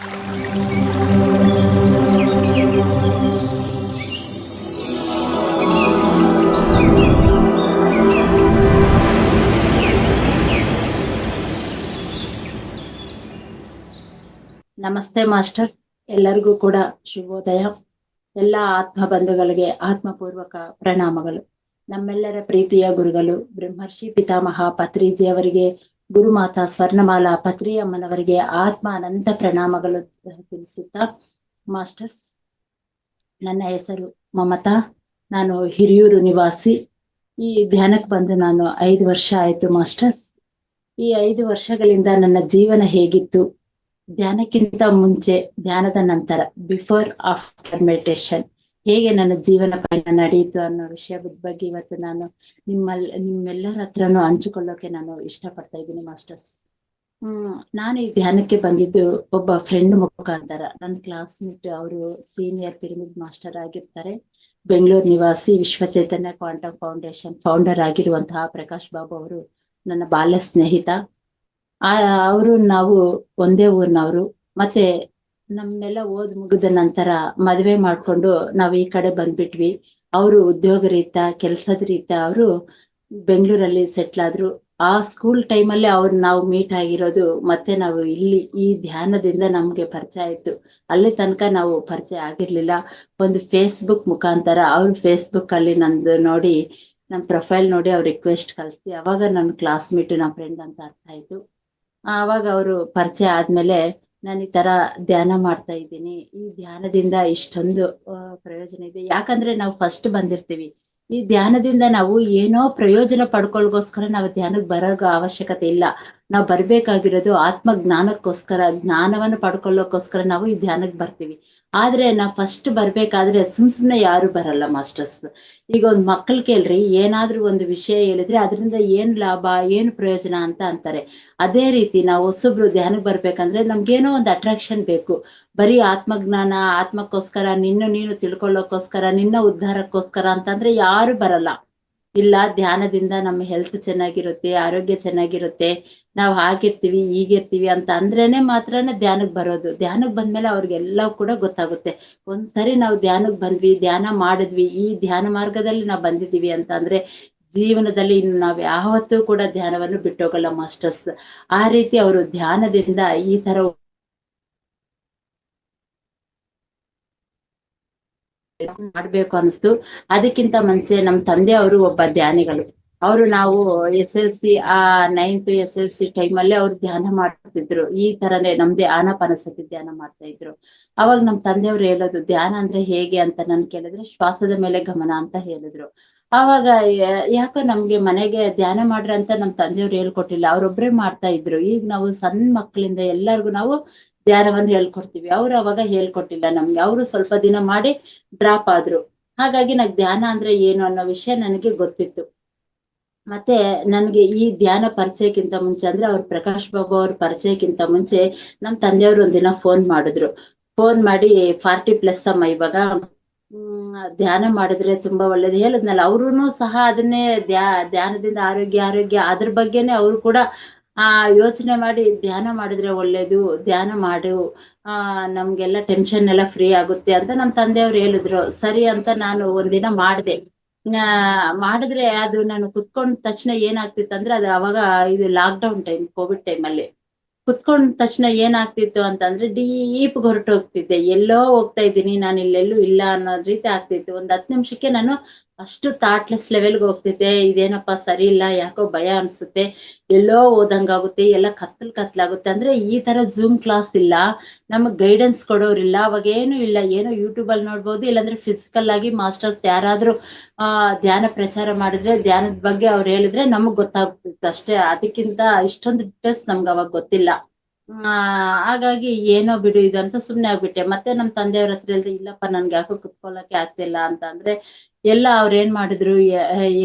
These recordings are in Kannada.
ನಮಸ್ತೆ ಮಾಸ್ಟರ್, ಎಲ್ಲರಿಗೂ ಕೂಡ ಶುಭೋದಯ. ಎಲ್ಲ ಆತ್ಮ ಬಂಧುಗಳಿಗೆ ಆತ್ಮಪೂರ್ವಕ ಪ್ರಣಾಮಗಳು. ನಮ್ಮೆಲ್ಲರ ಪ್ರೀತಿಯ ಗುರುಗಳು ಬ್ರಹ್ಮರ್ಷಿ ಪಿತಾಮಹ ಪತ್ರಿಜಿಯವರಿಗೆ, ಗುರುಮಾತಾ ಸ್ವರ್ಣಮಾಲಾ ಪತ್ರಿ ಅಮ್ಮನವರಿಗೆ ಆತ್ಮ ಅನಂತ ಪ್ರಣಾಮಗಳು ತಿಳಿಸುತ್ತಾ, ಮಾಸ್ಟರ್ಸ್, ನನ್ನ ಹೆಸರು ಮಮತಾ. ನಾನು ಹಿರಿಯೂರು ನಿವಾಸಿ. ಈ ಧ್ಯಾನಕ್ಕೆ ಬಂದು ನಾನು 5 ವರ್ಷ ಆಯ್ತು ಮಾಸ್ಟರ್ಸ್. ಈ 5 ವರ್ಷಗಳಿಂದ ನನ್ನ ಜೀವನ ಹೇಗಿತ್ತು, ಧ್ಯಾನಕ್ಕಿಂತ ಮುಂಚೆ, ಧ್ಯಾನದ ನಂತರ, ಬಿಫೋರ್ ಆಫ್ಟರ್ ಮೆಡಿಟೇಷನ್, ಹೇಗೆ ನನ್ನ ಜೀವನ ಪಯಣ ನಡೆಯಿತು ಅನ್ನೋ ವಿಷಯದ ಬಗ್ಗೆ ಇವತ್ತು ನಾನು ನಿಮ್ಮೆಲ್ಲರ ಹತ್ರನೂ ಹಂಚಿಕೊಳ್ಳೋಕೆ ನಾನು ಇಷ್ಟಪಡ್ತಾ ಇದ್ದೀನಿ ಮಾಸ್ಟರ್ಸ್. ನಾನು ಈ ಧ್ಯಾನಕ್ಕೆ ಬಂದಿದ್ದು ಒಬ್ಬ ಫ್ರೆಂಡ್ ಮುಖಾಂತರ. ನನ್ನ ಕ್ಲಾಸ್ಮೇಟ್, ಅವರು ಸೀನಿಯರ್ ಪಿರಮಿಡ್ ಮಾಸ್ಟರ್ ಆಗಿರ್ತಾರೆ, ಬೆಂಗಳೂರು ನಿವಾಸಿ, ವಿಶ್ವ ಚೈತನ್ಯ ಕ್ವಾಂಟಮ್ ಫೌಂಡೇಶನ್ ಫೌಂಡರ್ ಆಗಿರುವಂತಹ ಪ್ರಕಾಶ್ ಬಾಬು ಅವರು ನನ್ನ ಬಾಲ್ಯ ಸ್ನೇಹಿತ. ಅವರು ನಾವು ಒಂದೇ ಊರ್ನವ್ರು. ಮತ್ತೆ ನಮ್ಮೆಲ್ಲ ಓದ್ ಮುಗಿದ ನಂತರ ಮದುವೆ ಮಾಡ್ಕೊಂಡು ನಾವ್ ಈ ಕಡೆ ಬಂದ್ಬಿಟ್ವಿ. ಅವರು ಉದ್ಯೋಗ ರೀತ, ಕೆಲ್ಸದ ರೀತ ಅವರು ಬೆಂಗಳೂರಲ್ಲಿ ಸೆಟ್ಲ್ ಆದ್ರು. ಆ ಸ್ಕೂಲ್ ಟೈಮಲ್ಲೇ ನಾವು ಮೀಟ್ ಆಗಿರೋದು. ಮತ್ತೆ ನಾವು ಇಲ್ಲಿ ಈ ಧ್ಯಾನದಿಂದ ನಮ್ಗೆ ಪರಿಚಯ ಆಯ್ತು. ಅಲ್ಲಿ ತನಕ ನಾವು ಪರಿಚಯ ಆಗಿರ್ಲಿಲ್ಲ. ಒಂದು ಫೇಸ್ಬುಕ್ ಮುಖಾಂತರ, ಅವ್ರು ಫೇಸ್ಬುಕ್ ಅಲ್ಲಿ ನಂದು ನೋಡಿ, ನಮ್ ಪ್ರೊಫೈಲ್ ನೋಡಿ ಅವ್ರು ರಿಕ್ವೆಸ್ಟ್ ಕಳ್ಸಿ, ಅವಾಗ ನನ್ನ ಕ್ಲಾಸ್ಮೇಟ್, ನಮ್ಮ ಫ್ರೆಂಡ್ ಅಂತ ಅರ್ಥ ಆಯ್ತು. ಆವಾಗ ಅವರು ಪರಿಚಯ ಆದ್ಮೇಲೆ ನಾನು ಈ ತರ ಧ್ಯಾನ ಮಾಡ್ತಾ ಇದ್ದೀನಿ. ಈ ಧ್ಯಾನದಿಂದ ಇಷ್ಟೊಂದು ಪ್ರಯೋಜನ ಇದೆ. ಯಾಕಂದ್ರೆ ನಾವು ಫಸ್ಟ್ ಬಂದಿರ್ತೀವಿ. ಈ ಧ್ಯಾನದಿಂದ ನಾವು ಏನೋ ಪ್ರಯೋಜನ ಪಡ್ಕೊಳ್ಗೋಸ್ಕರ ನಾವು ಧ್ಯಾನಕ್ಕೆ ಬರೋ ಅವಶ್ಯಕತೆ ಇಲ್ಲ. ನಾವು ಬರ್ಬೇಕಾಗಿರೋದು ಆತ್ಮ ಜ್ಞಾನಕ್ಕೋಸ್ಕರ, ಜ್ಞಾನವನ್ನು ಪಡ್ಕೊಳ್ಳೋಕೋಸ್ಕರ ನಾವು ಈ ಧ್ಯಾನಕ್ಕೆ ಬರ್ತೀವಿ. ಆದ್ರೆ ನಾವು ಫಸ್ಟ್ ಬರ್ಬೇಕಾದ್ರೆ ಸುಮ್ನೆ ಯಾರು ಬರಲ್ಲ ಮಾಸ್ಟರ್ಸ್. ಈಗ ಒಂದ್ ಮಕ್ಳು ಕೇಳ್ರಿ, ಏನಾದ್ರೂ ಒಂದು ವಿಷಯ ಹೇಳಿದ್ರೆ ಅದರಿಂದ ಏನ್ ಲಾಭ, ಏನ್ ಪ್ರಯೋಜನ ಅಂತ ಅಂತಾರೆ. ಅದೇ ರೀತಿ ನಾವು ಹೊಸಬ್ರು ಧ್ಯಾನಕ್ಕೆ ಬರ್ಬೇಕಂದ್ರೆ ನಮ್ಗೇನೋ ಒಂದು ಅಟ್ರಾಕ್ಷನ್ ಬೇಕು. ಬರೀ ಆತ್ಮಜ್ಞಾನ, ಆತ್ಮಕ್ಕೋಸ್ಕರ, ನೀನು ತಿಳ್ಕೊಳ್ಳೋಕೋಸ್ಕರ, ನಿನ್ನ ಉದ್ಧಾರಕ್ಕೋಸ್ಕರ ಅಂತಂದ್ರೆ ಯಾರು ಬರಲ್ಲ. ಇಲ್ಲ, ಧ್ಯಾನದಿಂದ ನಮ್ಮ ಹೆಲ್ತ್ ಚೆನ್ನಾಗಿರುತ್ತೆ, ಆರೋಗ್ಯ ಚೆನ್ನಾಗಿರುತ್ತೆ, ನಾವ್ ಹಾಗಿರ್ತೀವಿ ಹೀಗಿರ್ತೀವಿ ಅಂತ ಅಂದ್ರೇನೆ ಮಾತ್ರನೇ ಧ್ಯಾನಕ್ಕೆ ಬರೋದು. ಧ್ಯಾನಕ್ಕೆ ಬಂದ್ಮೇಲೆ ಅವ್ರಿಗೆಲ್ಲ ಕೂಡ ಗೊತ್ತಾಗುತ್ತೆ. ಒಂದ್ಸರಿ ನಾವು ಧ್ಯಾನಕ್ಕೆ ಬಂದ್ವಿ, ಧ್ಯಾನ ಮಾಡಿದ್ವಿ, ಈ ಧ್ಯಾನ ಮಾರ್ಗದಲ್ಲಿ ನಾವ್ ಬಂದಿದೀವಿ ಅಂತ ಅಂದ್ರೆ ಜೀವನದಲ್ಲಿ ಇನ್ನು ನಾವ್ ಯಾವತ್ತೂ ಕೂಡ ಧ್ಯಾನವನ್ನು ಬಿಟ್ಟೋಗಲ್ಲ ಮಾಸ್ಟರ್ಸ್. ಆ ರೀತಿ ಅವರು ಧ್ಯಾನದಿಂದ ಈ ತರ ಮಾಡ್ಬೇಕು ಅನಿಸ್ತು. ಅದಕ್ಕಿಂತ ಮುಂಚೆ ನಮ್ ತಂದೆ ಅವರು ಒಬ್ಬ ಧ್ಯಾನಿಗಳು. ನಾವು SLC 9th SLC ಟೈಮಲ್ಲೇ ಅವ್ರು ಧ್ಯಾನ ಮಾಡ್ತಿದ್ರು. ಈ ತರನೇ ನಮ್ದೇ ಆನಾಪಾನಸತಿ ಧ್ಯಾನ ಮಾಡ್ತಾ ಇದ್ರು. ಅವಾಗ ನಮ್ ತಂದೆಯವ್ರು ಹೇಳೋದು, ಧ್ಯಾನ ಅಂದ್ರೆ ಹೇಗೆ ಅಂತ ನನ್ ಕೇಳಿದ್ರೆ ಶ್ವಾಸದ ಮೇಲೆ ಗಮನ ಅಂತ ಹೇಳಿದ್ರು. ಅವಾಗ ಯಾಕೋ ನಮ್ಗೆ ಮನೆಗೆ ಧ್ಯಾನ ಮಾಡ್ರಿ ಅಂತ ನಮ್ ತಂದೆಯವ್ರು ಹೇಳ್ಕೊಟ್ಟಿಲ್ಲ, ಅವ್ರೊಬ್ರೇ ಮಾಡ್ತಾ ಇದ್ರು. ಈಗ ನಾವು ಸಣ್ಣ ಮಕ್ಕಳಿಂದ ಎಲ್ಲರಿಗೂ ನಾವು ಧ್ಯಾನವನ್ನು ಹೇಳ್ಕೊಡ್ತೀವಿ. ಅವ್ರು ಅವಾಗ ಹೇಳ್ಕೊಟ್ಟಿಲ್ಲ ನಮ್ಗೆ. ಅವರು ಸ್ವಲ್ಪ ದಿನ ಮಾಡಿ ಡ್ರಾಪ್ ಆದ್ರು. ಹಾಗಾಗಿ ನಂಗೆ ಧ್ಯಾನ ಅಂದ್ರೆ ಏನು ಅನ್ನೋ ವಿಷಯ ನನಗೆ ಗೊತ್ತಿತ್ತು. ಮತ್ತೆ ನನ್ಗೆ ಈ ಧ್ಯಾನ ಪರಿಚಯಕ್ಕಿಂತ ಮುಂಚೆ, ಅಂದ್ರೆ ಅವ್ರ ಪ್ರಕಾಶ್ ಬಾಬು ಅವ್ರ ಪರಿಚಯಕ್ಕಿಂತ ಮುಂಚೆ ನಮ್ ತಂದೆಯವ್ರು ಒಂದಿನ ಫೋನ್ ಮಾಡಿದ್ರು. ಫೋನ್ ಮಾಡಿ 40+ ಅಮ್ಮ, ಇವಾಗ ಧ್ಯಾನ ಮಾಡಿದ್ರೆ ತುಂಬಾ ಒಳ್ಳೇದು ಹೇಳದ್ನಲ್ಲ. ಅವ್ರುನು ಸಹ ಅದನ್ನೇ ಧ್ಯಾನದಿಂದ ಆರೋಗ್ಯ ಅದ್ರ ಬಗ್ಗೆನೆ ಅವ್ರು ಕೂಡ ಯೋಚನೆ ಮಾಡಿ, ಧ್ಯಾನ ಮಾಡಿದ್ರೆ ಒಳ್ಳೇದು, ಧ್ಯಾನ ಮಾಡು, ನಮ್ಗೆಲ್ಲ ಟೆನ್ಷನ್ ಎಲ್ಲ ಫ್ರೀ ಆಗುತ್ತೆ ಅಂತ ನಮ್ ತಂದೆಯವ್ರು ಹೇಳಿದ್ರು. ಸರಿ ಅಂತ ನಾನು ಒಂದಿನ ಮಾಡ್ದೆ. ಮಾಡಿದ್ರೆ ಅದು ನಾನು ಕುತ್ಕೊಂಡ ತಕ್ಷಣ ಏನಾಗ್ತಿತ್ತು ಅಂದ್ರೆ, ಅದು ಅವಾಗ ಇದು ಲಾಕ್ಡೌನ್ ಟೈಮ್, ಕೋವಿಡ್ ಟೈಮಲ್ಲಿ ಕುತ್ಕೊಂಡ ತಕ್ಷಣ ಏನಾಗ್ತಿತ್ತು ಅಂತಂದ್ರೆ ಡೀಪ್ ಹೊರಟೋಗ್ತಿದ್ದೆ. ಎಲ್ಲೋ ಹೋಗ್ತಾ ಇದ್ದೀನಿ, ನಾನು ಇಲ್ಲೆಲ್ಲೂ ಇಲ್ಲ ಅನ್ನೋದ್ ರೀತಿ ಆಗ್ತಿತ್ತು. ಒಂದ್ 10 ನಿಮಿಷಕ್ಕೆ ನಾನು ಅಷ್ಟು ಥಾಟ್ಲೆಸ್ ಲೆವೆಲ್ಗೆ ಹೋಗ್ತಿದ್ದೆ. ಇದೇನಪ್ಪ ಸರಿ ಇಲ್ಲ, ಯಾಕೋ ಭಯ ಅನ್ಸುತ್ತೆ, ಎಲ್ಲೋ ಹೋದಂಗಾಗುತ್ತೆ, ಎಲ್ಲ ಕತ್ಲಾಗುತ್ತೆ. ಅಂದ್ರೆ ಈ ತರ ಝೂಮ್ ಕ್ಲಾಸ್ ಇಲ್ಲ, ನಮಗ್ ಗೈಡೆನ್ಸ್ ಕೊಡೋರಿಲ್ಲ, ಅವಾಗ ಏನು ಇಲ್ಲ. ಏನೋ ಯೂಟ್ಯೂಬ್ ಅಲ್ಲಿ ನೋಡ್ಬೋದು, ಇಲ್ಲಾಂದ್ರೆ ಫಿಸಿಕಲ್ ಆಗಿ ಮಾಸ್ಟರ್ಸ್ ಯಾರಾದ್ರೂ ಧ್ಯಾನ ಪ್ರಚಾರ ಮಾಡಿದ್ರೆ, ಧ್ಯಾನದ ಬಗ್ಗೆ ಅವ್ರು ಹೇಳಿದ್ರೆ ನಮಗ್ ಗೊತ್ತಾಗ್ತಿತ್ತು ಅಷ್ಟೇ. ಅದಕ್ಕಿಂತ ಇಷ್ಟೊಂದು ಡಿಟೇಲ್ಸ್ ನಮ್ಗೆ ಅವಾಗ ಗೊತ್ತಿಲ್ಲ. ಹಾಗಾಗಿ ಏನೋ ಬಿಡು ಇದು ಅಂತ ಸುಮ್ನೆ ಆಗ್ಬಿಟ್ಟೆ. ಮತ್ತೆ ನಮ್ ತಂದೆಯವ್ರ ಹತ್ರ ಹೇಳಿದ್ರೆ, ಇಲ್ಲಪ್ಪ ನನ್ಗೆ ಯಾಕೋ ಕುತ್ಕೊಳ್ಳಕ್ಕೆ ಆಗ್ತಿಲ್ಲ ಅಂತ ಅಂದ್ರೆ, ಎಲ್ಲ ಅವ್ರ ಏನ್ ಮಾಡಿದ್ರು,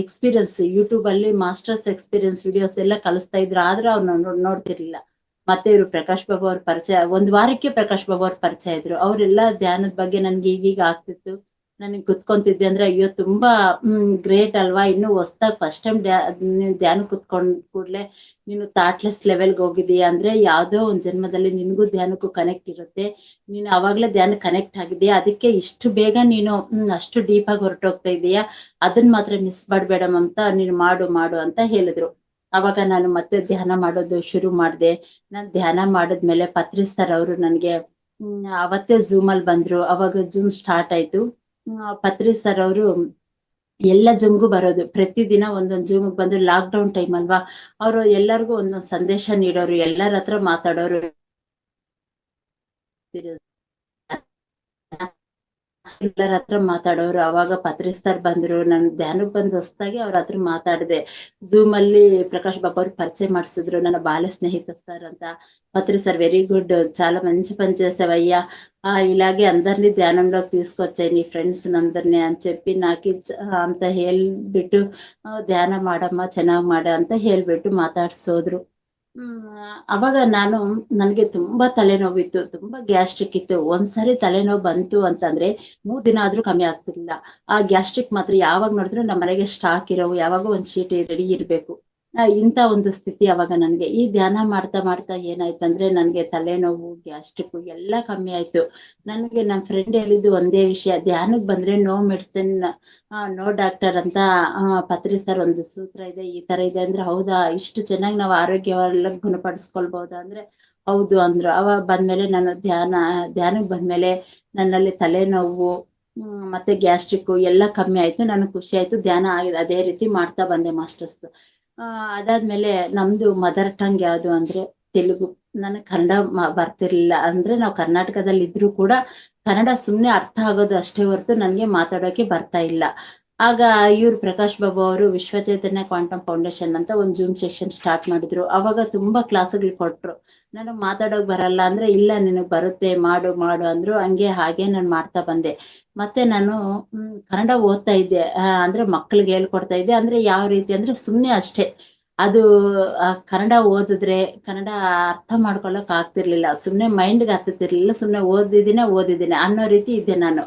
ಎಕ್ಸ್ಪೀರಿಯನ್ಸ್ ಯೂಟ್ಯೂಬ್ ಅಲ್ಲಿ ಮಾಸ್ಟರ್ಸ್ ಎಕ್ಸ್ಪೀರಿಯನ್ಸ್ ವಿಡಿಯೋಸ್ ಎಲ್ಲ ಕಲಿಸ್ತಾ ಇದ್ರು. ಆದ್ರೆ ಅವ್ರು ನೋಡ್ತಿರ್ಲಿಲ್ಲ. ಮತ್ತೆ ಇವ್ರು ಪ್ರಕಾಶ್ ಬಾಬು ಅವ್ರ ಪರಿಚಯ, 1 ವಾರಕ್ಕೆ ಪ್ರಕಾಶ್ ಬಾಬು ಅವ್ರ ಪರಿಚಯ ಇದ್ರು. ಅವ್ರೆಲ್ಲಾ ಧ್ಯಾನದ ಬಗ್ಗೆ ನನ್ಗೆ ಈಗೀಗ ಆಗ್ತಿತ್ತು. ನನಗೆ ಕುತ್ಕೊಂತಿದ್ದೆ ಅಂದ್ರೆ ಅಯ್ಯೋ ತುಂಬಾ ಗ್ರೇಟ್ ಅಲ್ವಾ, ಇನ್ನು ಹೊಸ್ದಾಗ್ ಫಸ್ಟ್ ಟೈಮ್ ಧ್ಯಾನ ಕುತ್ಕೊಂಡ್ ಕೂಡ್ಲೆ ನೀನು ಥಾಟ್ಲೆಸ್ ಲೆವೆಲ್ಗೆ ಹೋಗಿದೀಯ ಅಂದ್ರೆ ಯಾವ್ದೋ ಒಂದ್ ಜನ್ಮದಲ್ಲಿ ನಿನ್ಗೂ ಧ್ಯಾನಕ್ಕೂ ಕನೆಕ್ಟ್ ಇರುತ್ತೆ. ನೀನು ಅವಾಗ್ಲೇ ಧ್ಯಾನ ಕನೆಕ್ಟ್ ಆಗಿದೀಯ, ಅದಕ್ಕೆ ಇಷ್ಟು ಬೇಗ ನೀನು ಅಷ್ಟು ಡೀಪ್ ಆಗಿ ಹೊರಟೋಗ್ತಾ ಇದೀಯ. ಅದನ್ನ ಮಾತ್ರ ಮಿಸ್ ಮಾಡ್ಬೇಡ ಮಮತಾ, ನೀನು ಮಾಡು ಮಾಡು ಅಂತ ಹೇಳಿದ್ರು. ಅವಾಗ ನಾನು ಮತ್ತೆ ಧ್ಯಾನ ಮಾಡೋದು ಶುರು ಮಾಡ್ದೆ. ನಾನ್ ಧ್ಯಾನ ಮಾಡಿದ್ಮೇಲೆ ಪತ್ರಿ ಸರ್ ಅವರು ನನ್ಗೆ ಅವತ್ತೇ ಝೂಮ್ ಅಲ್ಲಿ ಬಂದ್ರು. ಅವಾಗ ಝೂಮ್ ಸ್ಟಾರ್ಟ್ ಆಯ್ತು. ಪತ್ರಿ ಸರ್ ಅವರು ಎಲ್ಲ ಜುಮ್ಗೂ ಬರೋದು, ಪ್ರತಿದಿನ ಒಂದೊಂದ್ ಜುಮ್ಗ್ ಬಂದು ಲಾಕ್ ಡೌನ್ ಟೈಮ್ ಅಲ್ವಾ, ಅವರು ಎಲ್ಲರಿಗೂ ಒಂದೊಂದ್ ಸಂದೇಶ ನೀಡೋರು, ಎಲ್ಲರ ಹತ್ರ ಮಾತಾಡೋರು. ಎಲ್ಲರ ಹತ್ರ ಮಾತಾಡೋರು. ಅವಾಗ ಪತ್ರಿ ಸರ್ ಬಂದ್ರು, ನನ್ ಧ್ಯಾನಕ್ ಬಂದ್ ಹೊಸ್ದಾಗಿ ಅವ್ರ ಹತ್ರ ಮಾತಾಡ್ದೆ. ಝೂಮ್ ಅಲ್ಲಿ ప్రకాష్ బాబు ಅವ್ರು పరిచయం ಮಾಡಿಸಿದ್ರು, ನನ್ನ బాల్య స్నేహిత సార్ ಅಂತ. పత్రి సార్ వెరీ గుడ్, చాలా మంచి పని చేసావయ్యా, ఇలాగే అందరినీ ధ్యానంలోకి తీసుకొచ్చాయి నీ ఫ్రెండ్స్ అందరినీ అని చెప్పి నాకు ಅಂತ ಹೇಳ್ಬಿಟ್ಟು ಧ್ಯಾನ ಮಾಡಮ್ಮ ಚೆನ್ನಾಗ್ ಮಾಡ ಅಂತ ಹೇಳ್ಬಿಟ್ಟು ಮಾತಾಡ್ಸೋದ್ರು. ಅವಾಗ ನನ್ಗೆ ತುಂಬಾ ತಲೆನೋವಿತ್ತು, ತುಂಬಾ ಗ್ಯಾಸ್ಟ್ರಿಕ್ ಇತ್ತು. ಒಂದ್ಸರಿ ತಲೆನೋವು ಬಂತು ಅಂತಂದ್ರೆ 3 ದಿನ ಆದ್ರೂ ಕಮ್ಮಿ ಆಗ್ತಿರ್ಲಿಲ್ಲ. ಆ ಗ್ಯಾಸ್ಟ್ರಿಕ್ ಮಾತ್ರ ಯಾವಾಗ ನೋಡಿದ್ರು ನಮ್ಮ ಮನೆಗೆ ಸ್ಟಾಕ್ ಇರೋವು, ಯಾವಾಗೋ ಒಂದ್ ಚೀಟಿ ರೆಡಿ ಇರ್ಬೇಕು. ಇಂತ ಒಂದು ಸ್ಥಿತಿ ಅವಾಗ ನನ್ಗೆ. ಈ ಧ್ಯಾನ ಮಾಡ್ತಾ ಮಾಡ್ತಾ ಏನಾಯ್ತಂದ್ರೆ ನನ್ಗೆ ತಲೆನೋವು, ಗ್ಯಾಸ್ಟ್ರಿಕ್ ಎಲ್ಲಾ ಕಮ್ಮಿ ಆಯ್ತು. ನನ್ಗೆ ನನ್ ಫ್ರೆಂಡ್ ಹೇಳಿದ್ದು ಒಂದೇ ವಿಷಯ, ಧ್ಯಾನಕ್ ಬಂದ್ರೆ ನೋ ಮೆಡಿಸಿನ್ ನೋ ಡಾಕ್ಟರ್ ಅಂತ. ಪತ್ರಿ ಸರ್ ಒಂದು ಸೂತ್ರ ಇದೆ, ಈ ತರ ಇದೆ ಅಂದ್ರೆ ಹೌದಾ, ಇಷ್ಟು ಚೆನ್ನಾಗಿ ನಾವು ಆರೋಗ್ಯವೆಲ್ಲ ಗುಣಪಡಿಸ್ಕೊಳ್ಬಹುದಾ ಅಂದ್ರೆ ಹೌದು ಅಂದ್ರು. ಅವಾಗ ಬಂದ್ಮೇಲೆ ನಾನು ಧ್ಯಾನಕ್ ಬಂದ್ಮೇಲೆ ನನ್ನಲ್ಲಿ ತಲೆನೋವು ಮತ್ತೆ ಗ್ಯಾಸ್ಟ್ರಿಕ್ ಎಲ್ಲ ಕಮ್ಮಿ ಆಯ್ತು. ನನಗ್ ಖುಷಿ ಆಯ್ತು. ಧ್ಯಾನ ಅದೇ ರೀತಿ ಮಾಡ್ತಾ ಬಂದೆ ಮಾಸ್ಟರ್ಸ್. ಅದಾದ್ಮೇಲೆ ನಮ್ದು ಮದರ್ ಟಂಗ್ ಯಾವ್ದು ಅಂದ್ರೆ ತೆಲುಗು. ನನಗ್ ಕನ್ನಡ ಬರ್ತಿರ್ಲಿಲ್ಲ. ಅಂದ್ರೆ ನಾವು ಕರ್ನಾಟಕದಲ್ಲಿ ಇದ್ರು ಕೂಡ ಕನ್ನಡ ಸುಮ್ನೆ ಅರ್ಥ ಆಗೋದು ಅಷ್ಟೇ ಹೊರತು ನನ್ಗೆ ಮಾತಾಡೋಕೆ ಬರ್ತಾ ಇಲ್ಲ. ಆಗ ಇವ್ರು ಪ್ರಕಾಶ್ ಬಾಬು ಅವರು ವಿಶ್ವಚೈತನ್ಯ ಕ್ವಾಂಟಮ್ ಫೌಂಡೇಶನ್ ಅಂತ ಒಂದು ಜೂಮ್ ಸೆಕ್ಷನ್ ಸ್ಟಾರ್ಟ್ ಮಾಡಿದ್ರು. ಅವಾಗ ತುಂಬಾ ಕ್ಲಾಸ್ಗಳು ಕೊಟ್ರು. ನನಗ್ ಮಾತಾಡೋಕ್ ಬರಲ್ಲ ಅಂದ್ರೆ ಇಲ್ಲ ನಿನಗ್ ಬರುತ್ತೆ, ಮಾಡು ಮಾಡು ಅಂದ್ರು. ಹಾಗೆ ನಾನು ಮಾಡ್ತಾ ಬಂದೆ. ಮತ್ತೆ ನಾನು ಕನ್ನಡ ಓದ್ತಾ ಇದ್ದೆ, ಅಂದ್ರೆ ಮಕ್ಳಿಗೆ ಹೇಳ್ಕೊಡ್ತಾ ಇದ್ದೆ. ಅಂದ್ರೆ ಯಾವ ರೀತಿ ಅಂದ್ರೆ ಸುಮ್ನೆ ಅಷ್ಟೇ. ಅದು ಕನ್ನಡ ಓದಿದ್ರೆ ಕನ್ನಡ ಅರ್ಥ ಮಾಡ್ಕೊಳಕ್ ಆಗ್ತಿರ್ಲಿಲ್ಲ, ಸುಮ್ನೆ ಮೈಂಡ್ಗೆ ಹತ್ತತಿರ್ಲಿಲ್ಲ, ಸುಮ್ನೆ ಓದಿದ್ದೀನಿ ಅನ್ನೋ ರೀತಿ ಇದ್ದೆ ನಾನು.